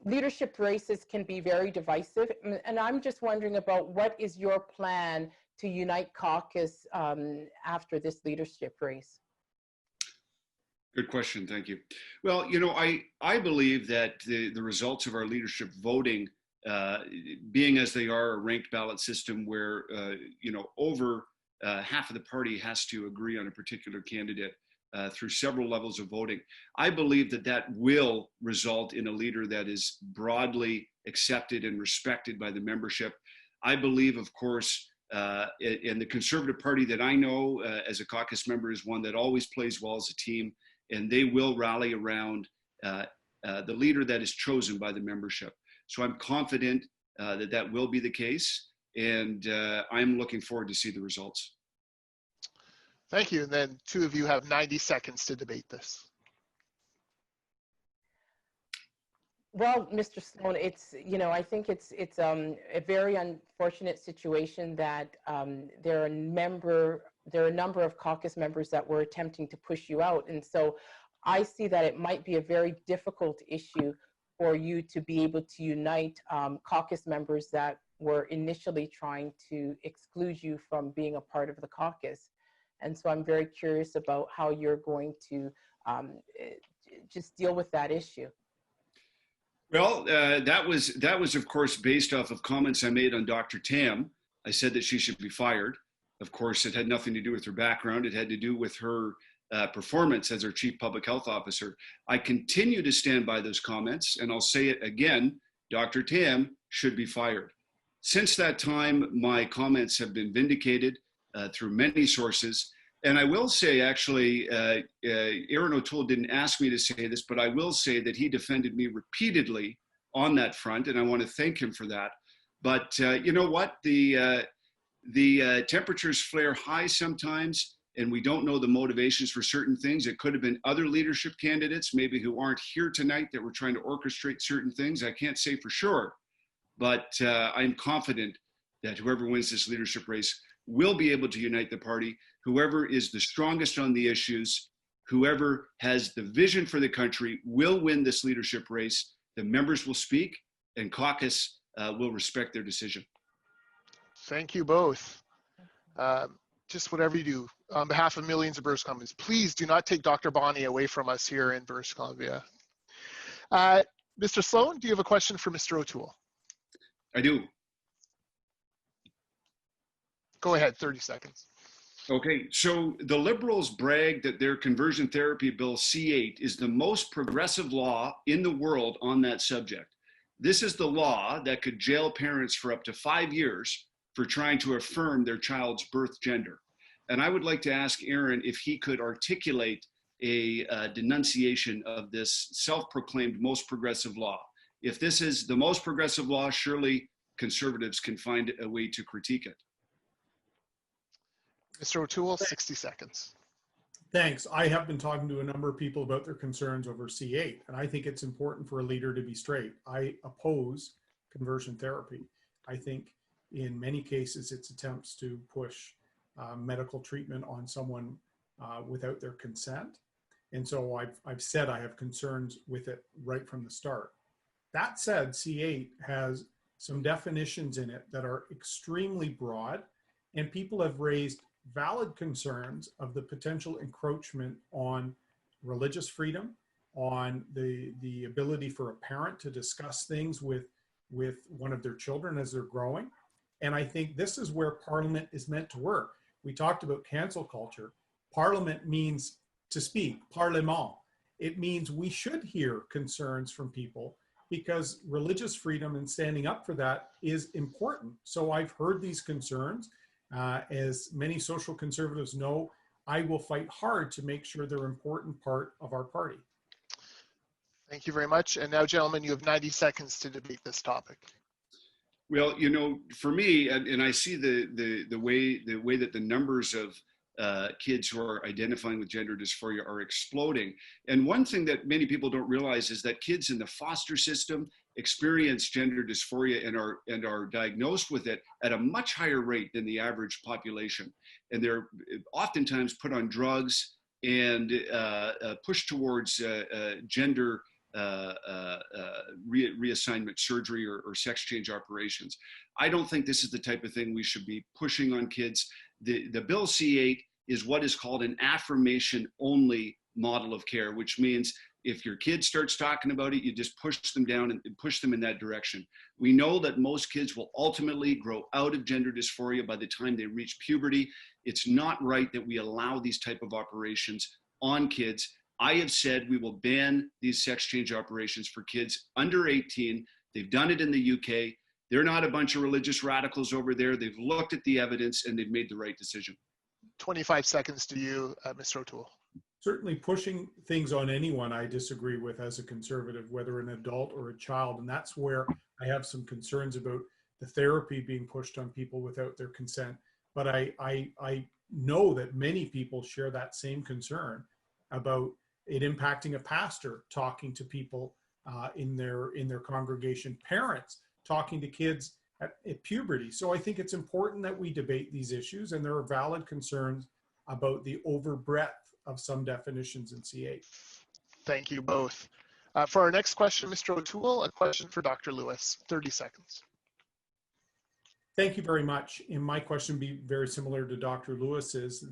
leadership races can be very divisive, and I'm just wondering about what is your plan to unite caucus after this leadership race? Good question, thank you. Well, you know, I believe that the results of our leadership voting, being as they are a ranked ballot system where, you know, over half of the party has to agree on a particular candidate through several levels of voting. I believe that that will result in a leader that is broadly accepted and respected by the membership. I believe, of course, in the Conservative Party that I know as a caucus member is one that always plays well as a team, and they will rally around the leader that is chosen by the membership. So I'm confident that that will be the case, and I'm looking forward to see the results. Thank you. And then two of you have 90 seconds to debate this. Well, Mr. Sloan, it's, you know, I think it's a very unfortunate situation that there are a number of caucus members that were attempting to push you out. And so I see that it might be a very difficult issue for you to be able to unite caucus members that were initially trying to exclude you from being a part of the caucus. And so I'm very curious about how you're going to just deal with that issue. Well, that was of course based off of comments I made on Dr. Tam. I said that she should be fired. Of course, it had nothing to do with her background. It had to do with her performance as our Chief Public Health Officer. I continue to stand by those comments, and I'll say it again, Dr. Tam should be fired. Since that time, my comments have been vindicated through many sources. And I will say, actually, Erin O'Toole didn't ask me to say this, but I will say that he defended me repeatedly on that front, and I want to thank him for that. But you know what? The temperatures flare high sometimes, and we don't know the motivations for certain things. It could have been other leadership candidates, maybe who aren't here tonight, that were trying to orchestrate certain things. I can't say for sure, but I'm confident that whoever wins this leadership race will be able to unite the party. Whoever is the strongest on the issues, whoever has the vision for the country will win this leadership race. The members will speak, and caucus will respect their decision. Thank you both. Just whatever you do, on behalf of millions of British Columbians, please do not take Dr. Bonnie away from us here in British Columbia. Mr. Sloan, do you have a question for Mr. O'Toole? I do. Go ahead, 30 seconds. Okay, so the Liberals brag that their conversion therapy bill C8 is the most progressive law in the world on that subject. This is the law that could jail parents for up to 5 years for trying to affirm their child's birth gender. And I would like to ask Erin if he could articulate a denunciation of this self-proclaimed most progressive law. If this is the most progressive law, surely conservatives can find a way to critique it. Mr. O'Toole, 60 seconds. Thanks. I have been talking to a number of people about their concerns over C8, and I think it's important for a leader to be straight. I oppose conversion therapy. I think in many cases it's attempts to push medical treatment on someone without their consent. And so I've said I have concerns with it right from the start. That said, C8 has some definitions in it that are extremely broad, and people have raised valid concerns of the potential encroachment on religious freedom on the ability for a parent to discuss things with one of their children as they're growing. And I think this is where Parliament is meant to work. We talked about cancel culture. Parliament means to speak, parlement. It means we should hear concerns from people, because religious freedom and standing up for that is important. So I've heard these concerns. As many social conservatives know, I will fight hard to make sure they're an important part of our party. Thank you very much. And now, gentlemen, you have 90 seconds to debate this topic. Well, you know, for me, and I see the way that the numbers of kids who are identifying with gender dysphoria are exploding. And one thing that many people don't realize is that kids in the foster system experience gender dysphoria and are diagnosed with it at a much higher rate than the average population. And they're oftentimes put on drugs and pushed towards gender reassignment surgery or sex change operations. I don't think this is the type of thing we should be pushing on kids. The Bill C8 is what is called an affirmation only model of care, which means if your kid starts talking about it, you just push them down and push them in that direction. We know that most kids will ultimately grow out of gender dysphoria by the time they reach puberty. It's not right that we allow these type of operations on kids. I have said we will ban these sex change operations for kids under 18. They've done it in the UK. They're not a bunch of religious radicals over there. They've looked at the evidence and they've made the right decision. 25 seconds to you, Mr. O'Toole. Certainly pushing things on anyone I disagree with as a conservative, whether an adult or a child. And that's where I have some concerns about the therapy being pushed on people without their consent. But I know that many people share that same concern about it impacting a pastor talking to people in their congregation, parents talking to kids at puberty. So I think it's important that we debate these issues, and there are valid concerns about the overbreadth of some definitions in C8. Thank you both. For our next question, Mr. O'Toole, a question for Dr. Lewis, 30 seconds. Thank you very much. And my question be very similar to Dr. Lewis's.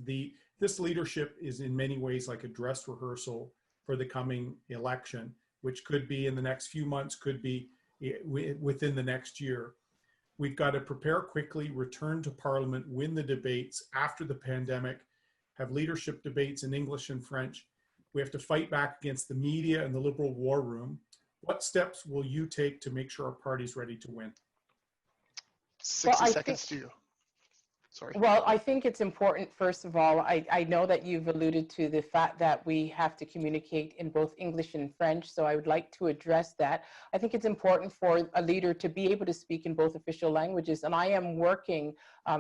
This leadership is in many ways like a dress rehearsal for the coming election, which could be in the next few months, could be within the next year. We've got to prepare quickly, return to Parliament, win the debates after the pandemic, have leadership debates in English and French. We have to fight back against the media and the liberal war room. What steps will you take to make sure our party's ready to win? 60 seconds to you. Sorry. Well, I think it's important, first of all, I know that you've alluded to the fact that we have to communicate in both English and French, so I would like to address that. I think it's important for a leader to be able to speak in both official languages, and I am working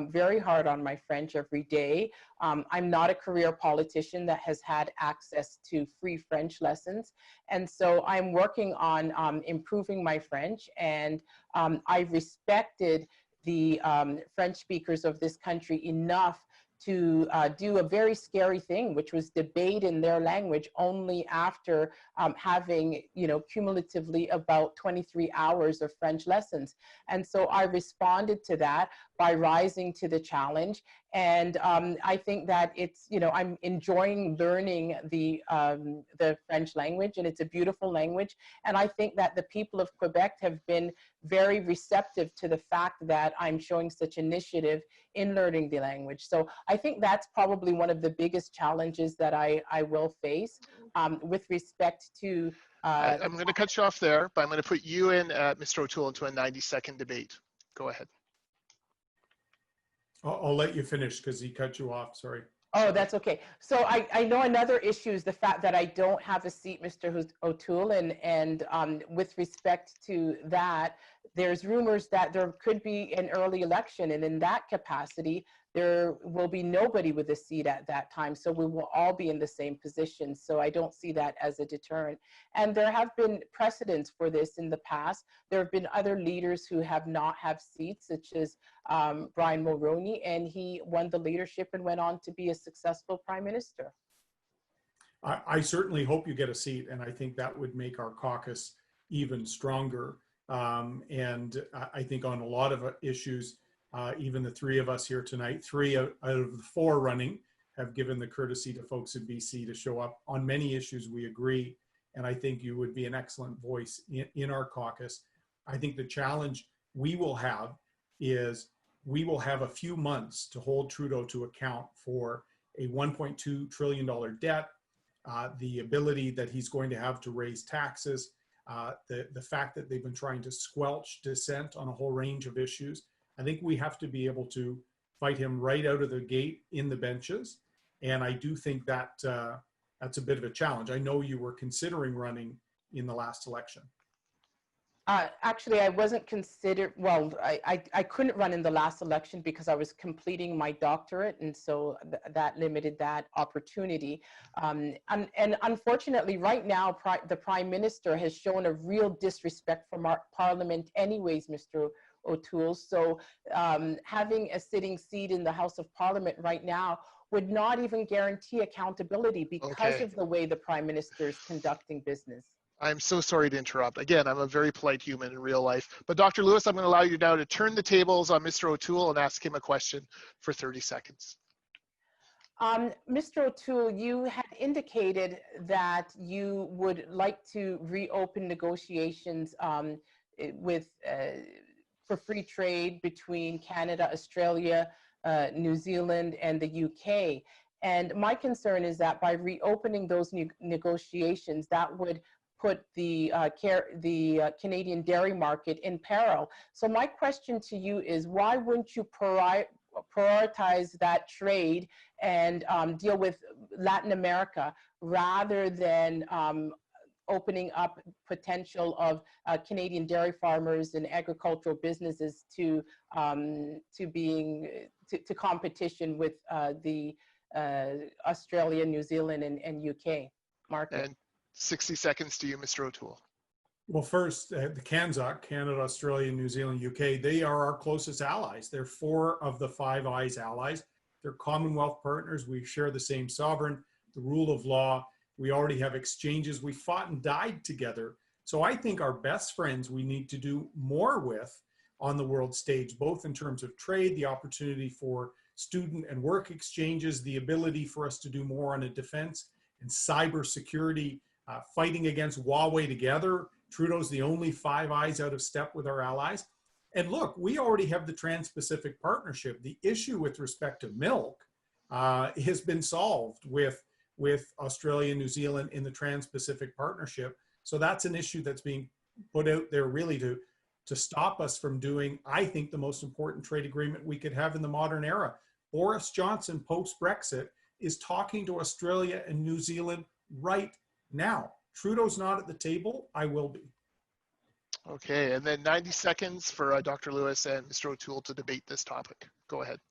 very hard on my French every day. I'm not a career politician that has had access to free French lessons, and so I'm working on improving my French, and I respected the French speakers of this country enough to do a very scary thing, which was debate in their language only after having, cumulatively about 23 hours of French lessons. And so I responded to that by rising to the challenge. And I think that it's, I'm enjoying learning the French language, and it's a beautiful language. And I think that the people of Quebec have been very receptive to the fact that I'm showing such initiative in learning the language. So I think that's probably one of the biggest challenges that I will face with respect to... I'm going to cut you off there, but I'm going to put you and Mr. O'Toole into a 90-second debate. Go ahead. I'll let you finish because he cut you off, sorry. Oh, that's okay. So I know another issue is the fact that I don't have a seat, Mr. O'Toole, and with respect to that, there's rumors that there could be an early election, and in that capacity, there will be nobody with a seat at that time, so we will all be in the same position. So I don't see that as a deterrent. And there have been precedents for this in the past. There have been other leaders who have not have seats, such as Brian Mulroney, and he won the leadership and went on to be a successful prime minister. I certainly hope you get a seat, and I think that would make our caucus even stronger. And I think on a lot of issues, even the three of us here tonight, 3 out of the 4 running have given the courtesy to folks in BC to show up. On many issues we agree, and I think you would be an excellent voice in our caucus. I think the challenge we will have is we will have a few months to hold Trudeau to account for a $1.2 trillion debt, the ability that he's going to have to raise taxes, the fact that they've been trying to squelch dissent on a whole range of issues. I think we have to be able to fight him right out of the gate in the benches. And I do think that that's a bit of a challenge. I know you were considering running in the last election. Actually, I wasn't considered, well, I couldn't run in the last election because I was completing my doctorate, and so that limited that opportunity. And unfortunately, right now, the Prime Minister has shown a real disrespect for Parliament anyways, Mr. O'Toole. So having a sitting seat in the House of Parliament right now would not even guarantee accountability because of the way the Prime Minister is conducting business. I'm so sorry to interrupt. Again, I'm a very polite human in real life. But Dr. Lewis, I'm going to allow you now to turn the tables on Mr. O'Toole and ask him a question for 30 seconds. Mr. O'Toole, you had indicated that you would like to reopen negotiations for free trade between Canada, Australia, New Zealand, and the UK. And my concern is that by reopening those negotiations, that would put the Canadian dairy market in peril. So my question to you is, why wouldn't you prioritize that trade and deal with Latin America rather than opening up potential of Canadian dairy farmers and agricultural businesses to competition with the Australia, New Zealand, and UK market? And 60 seconds to you, Mr. O'Toole. Well, first, the CANZUC, Canada, Australia, New Zealand, UK, they are our closest allies. They're 4 of the 5 Eyes allies. They're Commonwealth partners. We share the same sovereign, the rule of law. We already have exchanges. We fought and died together. So I think our best friends we need to do more with on the world stage, both in terms of trade, the opportunity for student and work exchanges, the ability for us to do more on a defense and cyber security, fighting against Huawei together. Trudeau's the only 5 Eyes out of step with our allies. And look, we already have the Trans-Pacific Partnership. The issue with respect to milk has been solved with Australia and New Zealand in the Trans-Pacific Partnership. So that's an issue that's being put out there really to stop us from doing, I think, the most important trade agreement we could have in the modern era. Boris Johnson, post-Brexit, is talking to Australia and New Zealand right now. Trudeau's not at the table. I will be. Okay, and then 90 seconds for Dr. Lewis and Mr. O'Toole to debate this topic. Go ahead.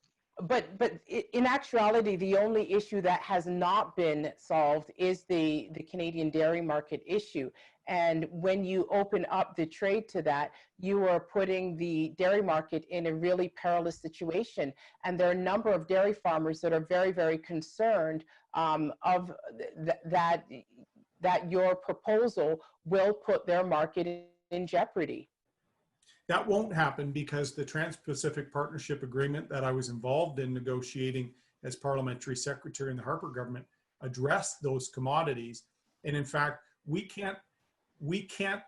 But in actuality, the only issue that has not been solved is the Canadian dairy market issue. And when you open up the trade to that, you are putting the dairy market in a really perilous situation. And there are a number of dairy farmers that are very, very concerned that your proposal will put their market in jeopardy. That won't happen because the Trans-Pacific Partnership Agreement that I was involved in negotiating as parliamentary secretary in the Harper government addressed those commodities. And in fact, we can't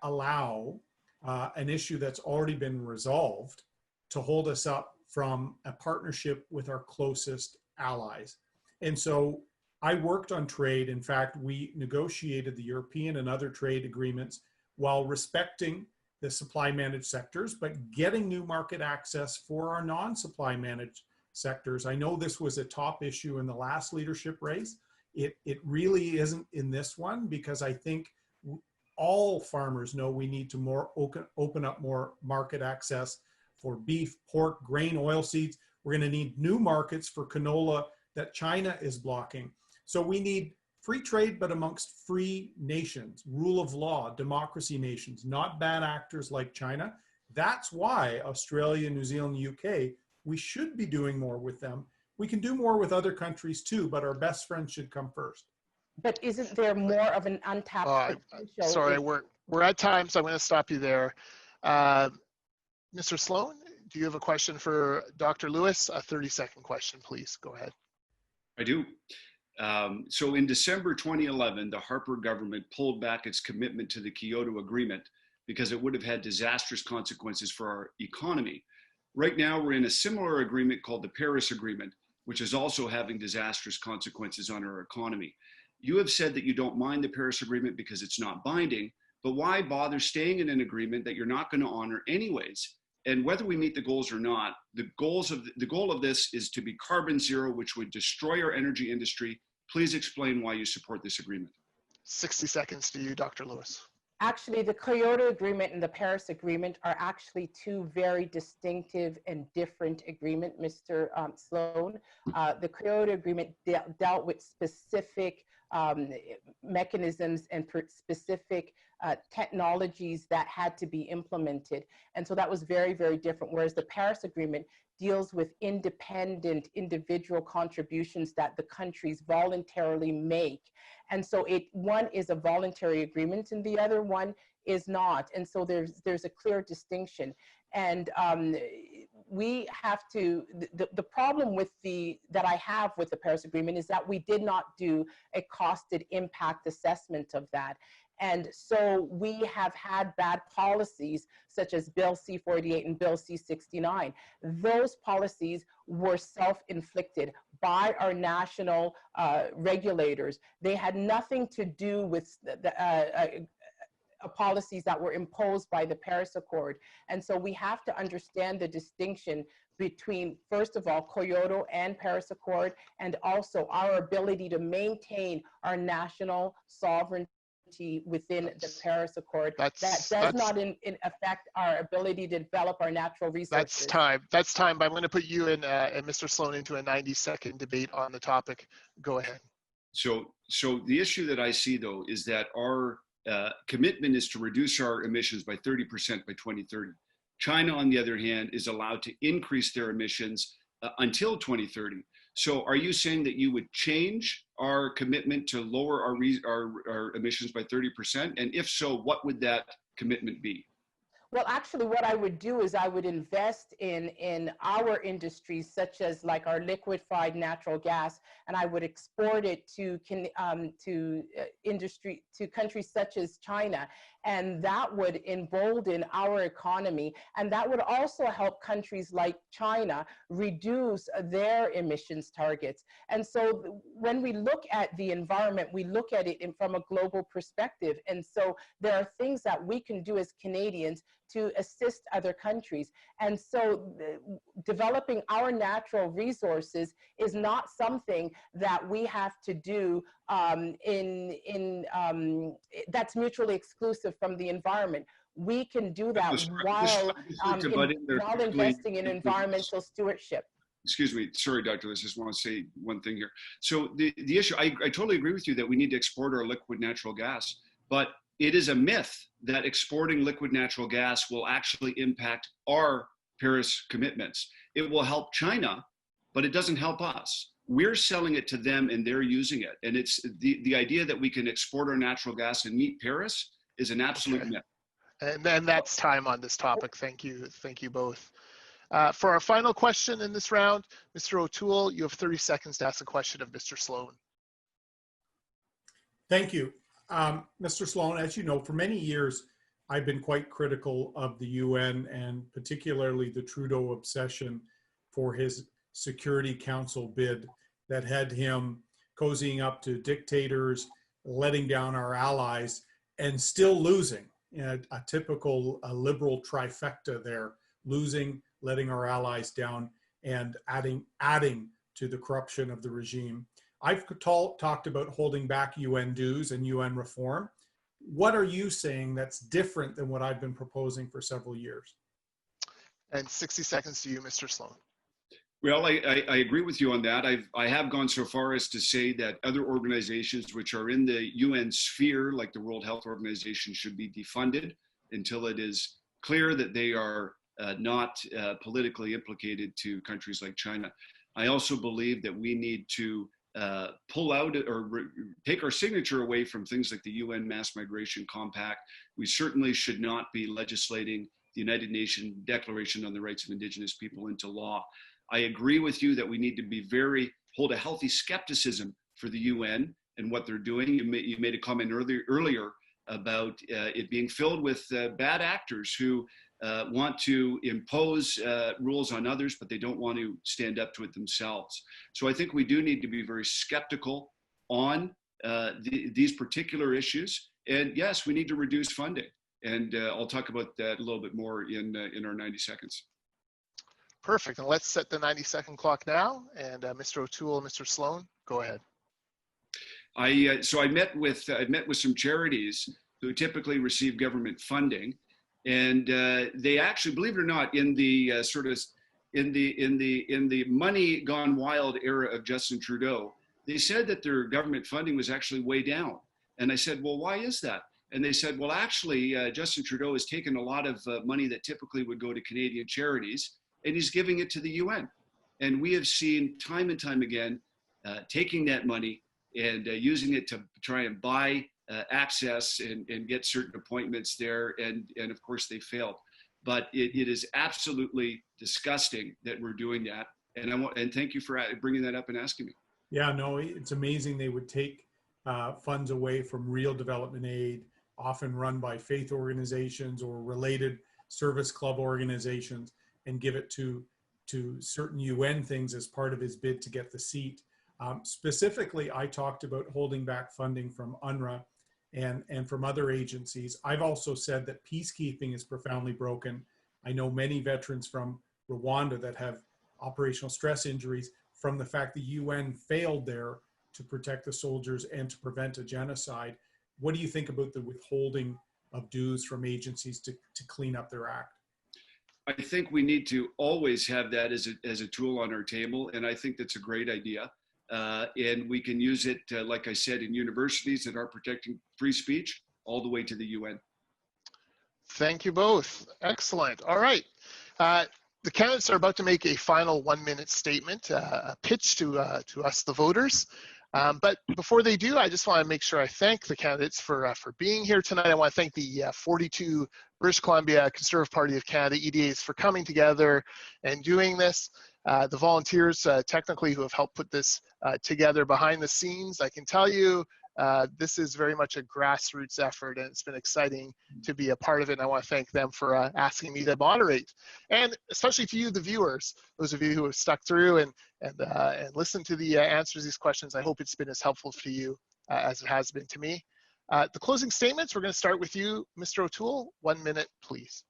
allow an issue that's already been resolved to hold us up from a partnership with our closest allies. And so I worked on trade. In fact, we negotiated the European and other trade agreements while respecting the supply managed sectors, but getting new market access for our non-supply managed sectors. I know this was a top issue in the last leadership race. It really isn't in this one, because I think all farmers know we need to open up more market access for beef, pork, grain, oilseeds. We're going to need new markets for canola that China is blocking. So we need free trade, but amongst free nations, rule of law, democracy nations, not bad actors like China. That's why Australia, New Zealand, UK, we should be doing more with them. We can do more with other countries too, but our best friends should come first. But isn't there more of an untapped potential? Sorry, we're at time, so I'm going to stop you there. Mr. Sloan, do you have a question for Dr. Lewis? A 30-second question, please. Go ahead. I do. So in December 2011, the Harper government pulled back its commitment to the Kyoto Agreement because it would have had disastrous consequences for our economy. Right now, we're in a similar agreement called the Paris Agreement, which is also having disastrous consequences on our economy. You have said that you don't mind the Paris Agreement because it's not binding, but why bother staying in an agreement that you're not going to honor anyways? And whether we meet the goals or not, the goal of this is to be carbon zero, which would destroy our energy industry. Please explain why you support this agreement. 60 seconds to you, Dr. Lewis. Actually, the Kyoto Agreement and the Paris Agreement are actually two very distinctive and different agreements, Mr. Sloan. The Kyoto Agreement dealt with specific mechanisms and specific technologies that had to be implemented. And so that was very, very different. Whereas the Paris Agreement deals with independent individual contributions that the countries voluntarily make. And so one is a voluntary agreement and the other one is not. And so there's a clear distinction. And we have to, the problem with that I have with the Paris Agreement is that we did not do a costed impact assessment of that. And so we have had bad policies such as Bill C-48 and Bill C-69. Those policies were self-inflicted by our national regulators. They had nothing to do with the policies that were imposed by the Paris Accord. And so we have to understand the distinction between, first of all, Kyoto and Paris Accord, and also our ability to maintain our national sovereignty within the Paris Accord. That does not affect our ability to develop our natural resources. That's time, but I'm going to put you and Mr. Sloan into a 90-second debate on the topic. Go ahead. So the issue that I see, though, is that our commitment is to reduce our emissions by 30% by 2030. China, on the other hand, is allowed to increase their emissions until 2030. So are you saying that you would change our commitment to lower our emissions by 30%? And if so, what would that commitment be? Well, actually, what I would do is I would invest in our industries, such as like our liquefied natural gas, and I would export it to countries such as China, and that would embolden our economy, and that would also help countries like China reduce their emissions targets. And so when we look at the environment, we look at it from a global perspective, and so there are things that we can do as Canadians to assist other countries. And so developing our natural resources is not something that we have to do that's mutually exclusive from the environment. We can do that while investing in environmental stewardship. Excuse me, sorry, Dr. Lewis, I just want to say one thing here. So the issue, I totally agree with you that we need to export our liquid natural gas, but it is a myth that exporting liquid natural gas will actually impact our Paris commitments. It will help China, but it doesn't help us. We're selling it to them and they're using it. And it's the idea that we can export our natural gas and meet Paris is an absolute myth. And then that's time on this topic. Thank you both. For our final question in this round, Mr. O'Toole, you have 30 seconds to ask a question of Mr. Sloan. Thank you. Mr. Sloan, as you know, for many years, I've been quite critical of the UN and particularly the Trudeau obsession for his Security Council bid that had him cozying up to dictators, letting down our allies, and still losing. A typical liberal trifecta there, losing, letting our allies down, and adding to the corruption of the regime. I've talked about holding back UN dues and UN reform. What are you saying that's different than what I've been proposing for several years? And 60 seconds to you, Mr. Sloan. Well, I agree with you on that. I have gone so far as to say that other organizations which are in the UN sphere, like the World Health Organization, should be defunded until it is clear that they are not politically implicated to countries like China. I also believe that we need to pull out or take our signature away from things like the UN Mass Migration Compact. We certainly should not be legislating the United Nations Declaration on the Rights of Indigenous People into law. I agree with you that we need to be hold a healthy skepticism for the UN and what they're doing. You made a comment earlier about it being filled with bad actors who want to impose rules on others, but they don't want to stand up to it themselves. So I think we do need to be very skeptical on these particular issues. And yes, we need to reduce funding. And I'll talk about that a little bit more in our 90 seconds. Perfect. And let's set the 90-second clock now. And Mr. O'Toole, Mr. Sloan, go ahead. So I met with some charities who typically receive government funding, and they actually, believe it or not, in the in the money gone wild era of Justin Trudeau, they said that their government funding was actually way down. And I said, well, why is that? And they said, well, actually, Justin Trudeau has taken a lot of money that typically would go to Canadian charities, and he's giving it to the UN. And we have seen time and time again, taking that money and using it to try and buy access and get certain appointments there. And of course, they failed. But it is absolutely disgusting that we're doing that. And thank you for bringing that up and asking me. Yeah, no, it's amazing they would take funds away from real development aid, often run by faith organizations or related service club organizations, and give it to certain UN things as part of his bid to get the seat. Specifically, I talked about holding back funding from UNRWA and from other agencies. I've also said that peacekeeping is profoundly broken. I know many veterans from Rwanda that have operational stress injuries from the fact the UN failed there to protect the soldiers and to prevent a genocide. What do you think about the withholding of dues from agencies to clean up their act? I think we need to always have that as a tool on our table, and I think that's a great idea. And we can use it, like I said, in universities that are protecting free speech, all the way to the UN. Thank you both. Excellent. All right. The candidates are about to make a final 1-minute statement, a pitch to us, the voters. But before they do, I just want to make sure I thank the candidates for being here tonight. I want to thank the 42 British Columbia Conservative Party of Canada EDAs for coming together and doing this. The volunteers technically who have helped put this together behind the scenes. I can tell you this is very much a grassroots effort, and it's been exciting to be a part of it. And I want to thank them for asking me to moderate, and especially to you, the viewers, those of you who have stuck through and listened to the answers to these questions. I hope it's been as helpful to you as it has been to me. The closing statements, we're going to start with you, Mr. O'Toole. 1 minute, please.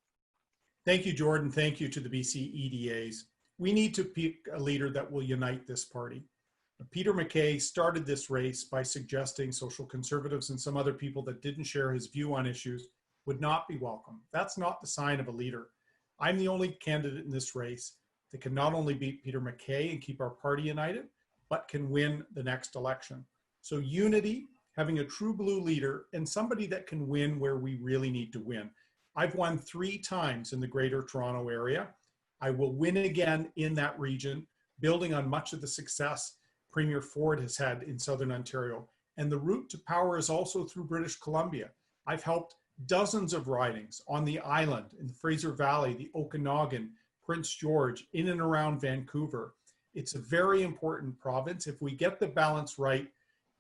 Thank you, Jordan. Thank you to the BC EDAs. We need to pick a leader that will unite this party. Peter MacKay started this race by suggesting social conservatives and some other people that didn't share his view on issues would not be welcome. That's not the sign of a leader. I'm the only candidate in this race that can not only beat Peter MacKay and keep our party united, but can win the next election. So unity, having a true blue leader, and somebody that can win where we really need to win. I've won 3 times in the Greater Toronto area. I will win again in that region, building on much of the success Premier Ford has had in Southern Ontario. And the route to power is also through British Columbia. I've helped dozens of ridings on the island, in the Fraser Valley, the Okanagan, Prince George, in and around Vancouver. It's a very important province. If we get the balance right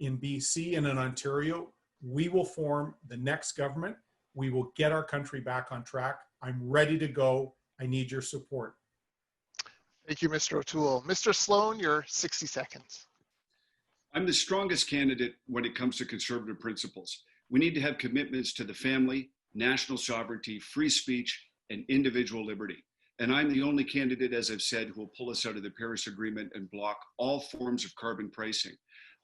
in BC and in Ontario, we will form the next government. We will get our country back on track. I'm ready to go. I need your support. Thank you, Mr. O'Toole. Mr. Sloan, your 60 seconds. I'm the strongest candidate when it comes to conservative principles. We need to have commitments to the family, national sovereignty, free speech, and individual liberty. And I'm the only candidate, as I've said, who will pull us out of the Paris Agreement and block all forms of carbon pricing.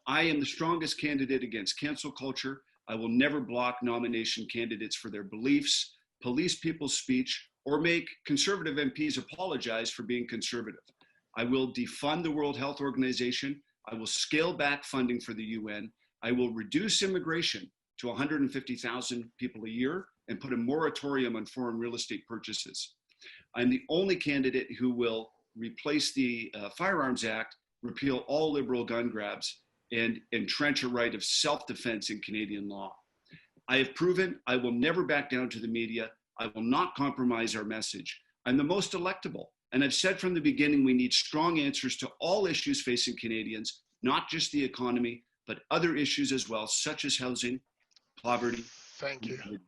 I am the strongest candidate against cancel culture. I will never block nomination candidates for their beliefs, police people's speech, or make conservative MPs apologize for being conservative. I will defund the World Health Organization. I will scale back funding for the UN. I will reduce immigration to 150,000 people a year and put a moratorium on foreign real estate purchases. I'm the only candidate who will replace the Firearms Act, repeal all liberal gun grabs, and entrench a right of self-defense in Canadian law. I have proven I will never back down to the media. I will not compromise our message. I'm the most electable. And I've said from the beginning, we need strong answers to all issues facing Canadians, not just the economy, but other issues as well, such as housing, poverty. Thank you. Thank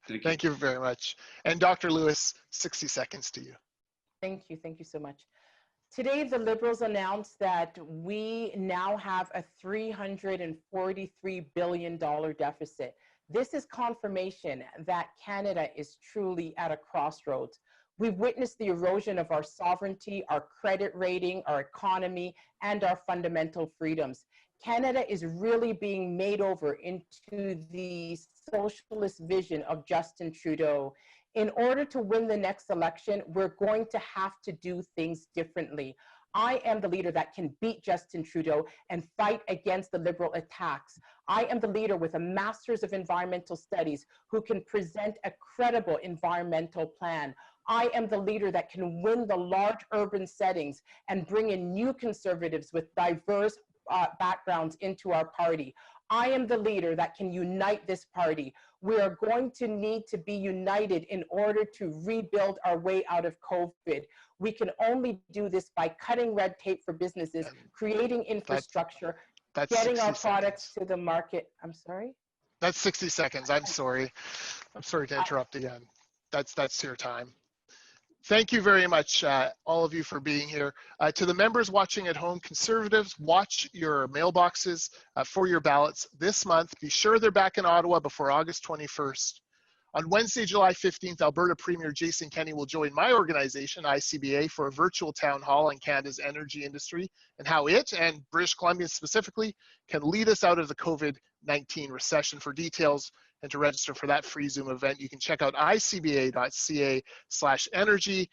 you. Thank you very much. And Dr. Lewis, 60 seconds to you. Thank you. Thank you so much. Today, the Liberals announced that we now have a $343 billion deficit. This is confirmation that Canada is truly at a crossroads. We've witnessed the erosion of our sovereignty, our credit rating, our economy, and our fundamental freedoms. Canada is really being made over into the socialist vision of Justin Trudeau. In order to win the next election, we're going to have to do things differently. I am the leader that can beat Justin Trudeau and fight against the Liberal attacks. I am the leader with a Master's of Environmental Studies who can present a credible environmental plan. I am the leader that can win the large urban settings and bring in new Conservatives with diverse backgrounds into our party. I am the leader that can unite this party. We are going to need to be united in order to rebuild our way out of COVID. We can only do this by cutting red tape for businesses, creating infrastructure, getting our products to the market. I'm sorry? That's 60 seconds. I'm sorry. I'm sorry to interrupt again. That's your time. Thank you very much, all of you, for being here. To the members watching at home, Conservatives, watch your mailboxes for your ballots this month. Be sure they're back in Ottawa before August 21st. On Wednesday, July 15th, Alberta Premier Jason Kenney will join my organization, ICBA, for a virtual town hall on Canada's energy industry and how it, and British Columbia specifically, can lead us out of the COVID-19 recession. For details and to register for that free Zoom event, you can check out icba.ca/energy.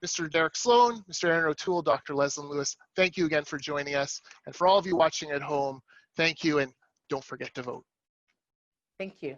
Mr. Derek Sloan, Mr. Erin O'Toole, Dr. Leslyn Lewis, thank you again for joining us. And for all of you watching at home, thank you, and don't forget to vote. Thank you.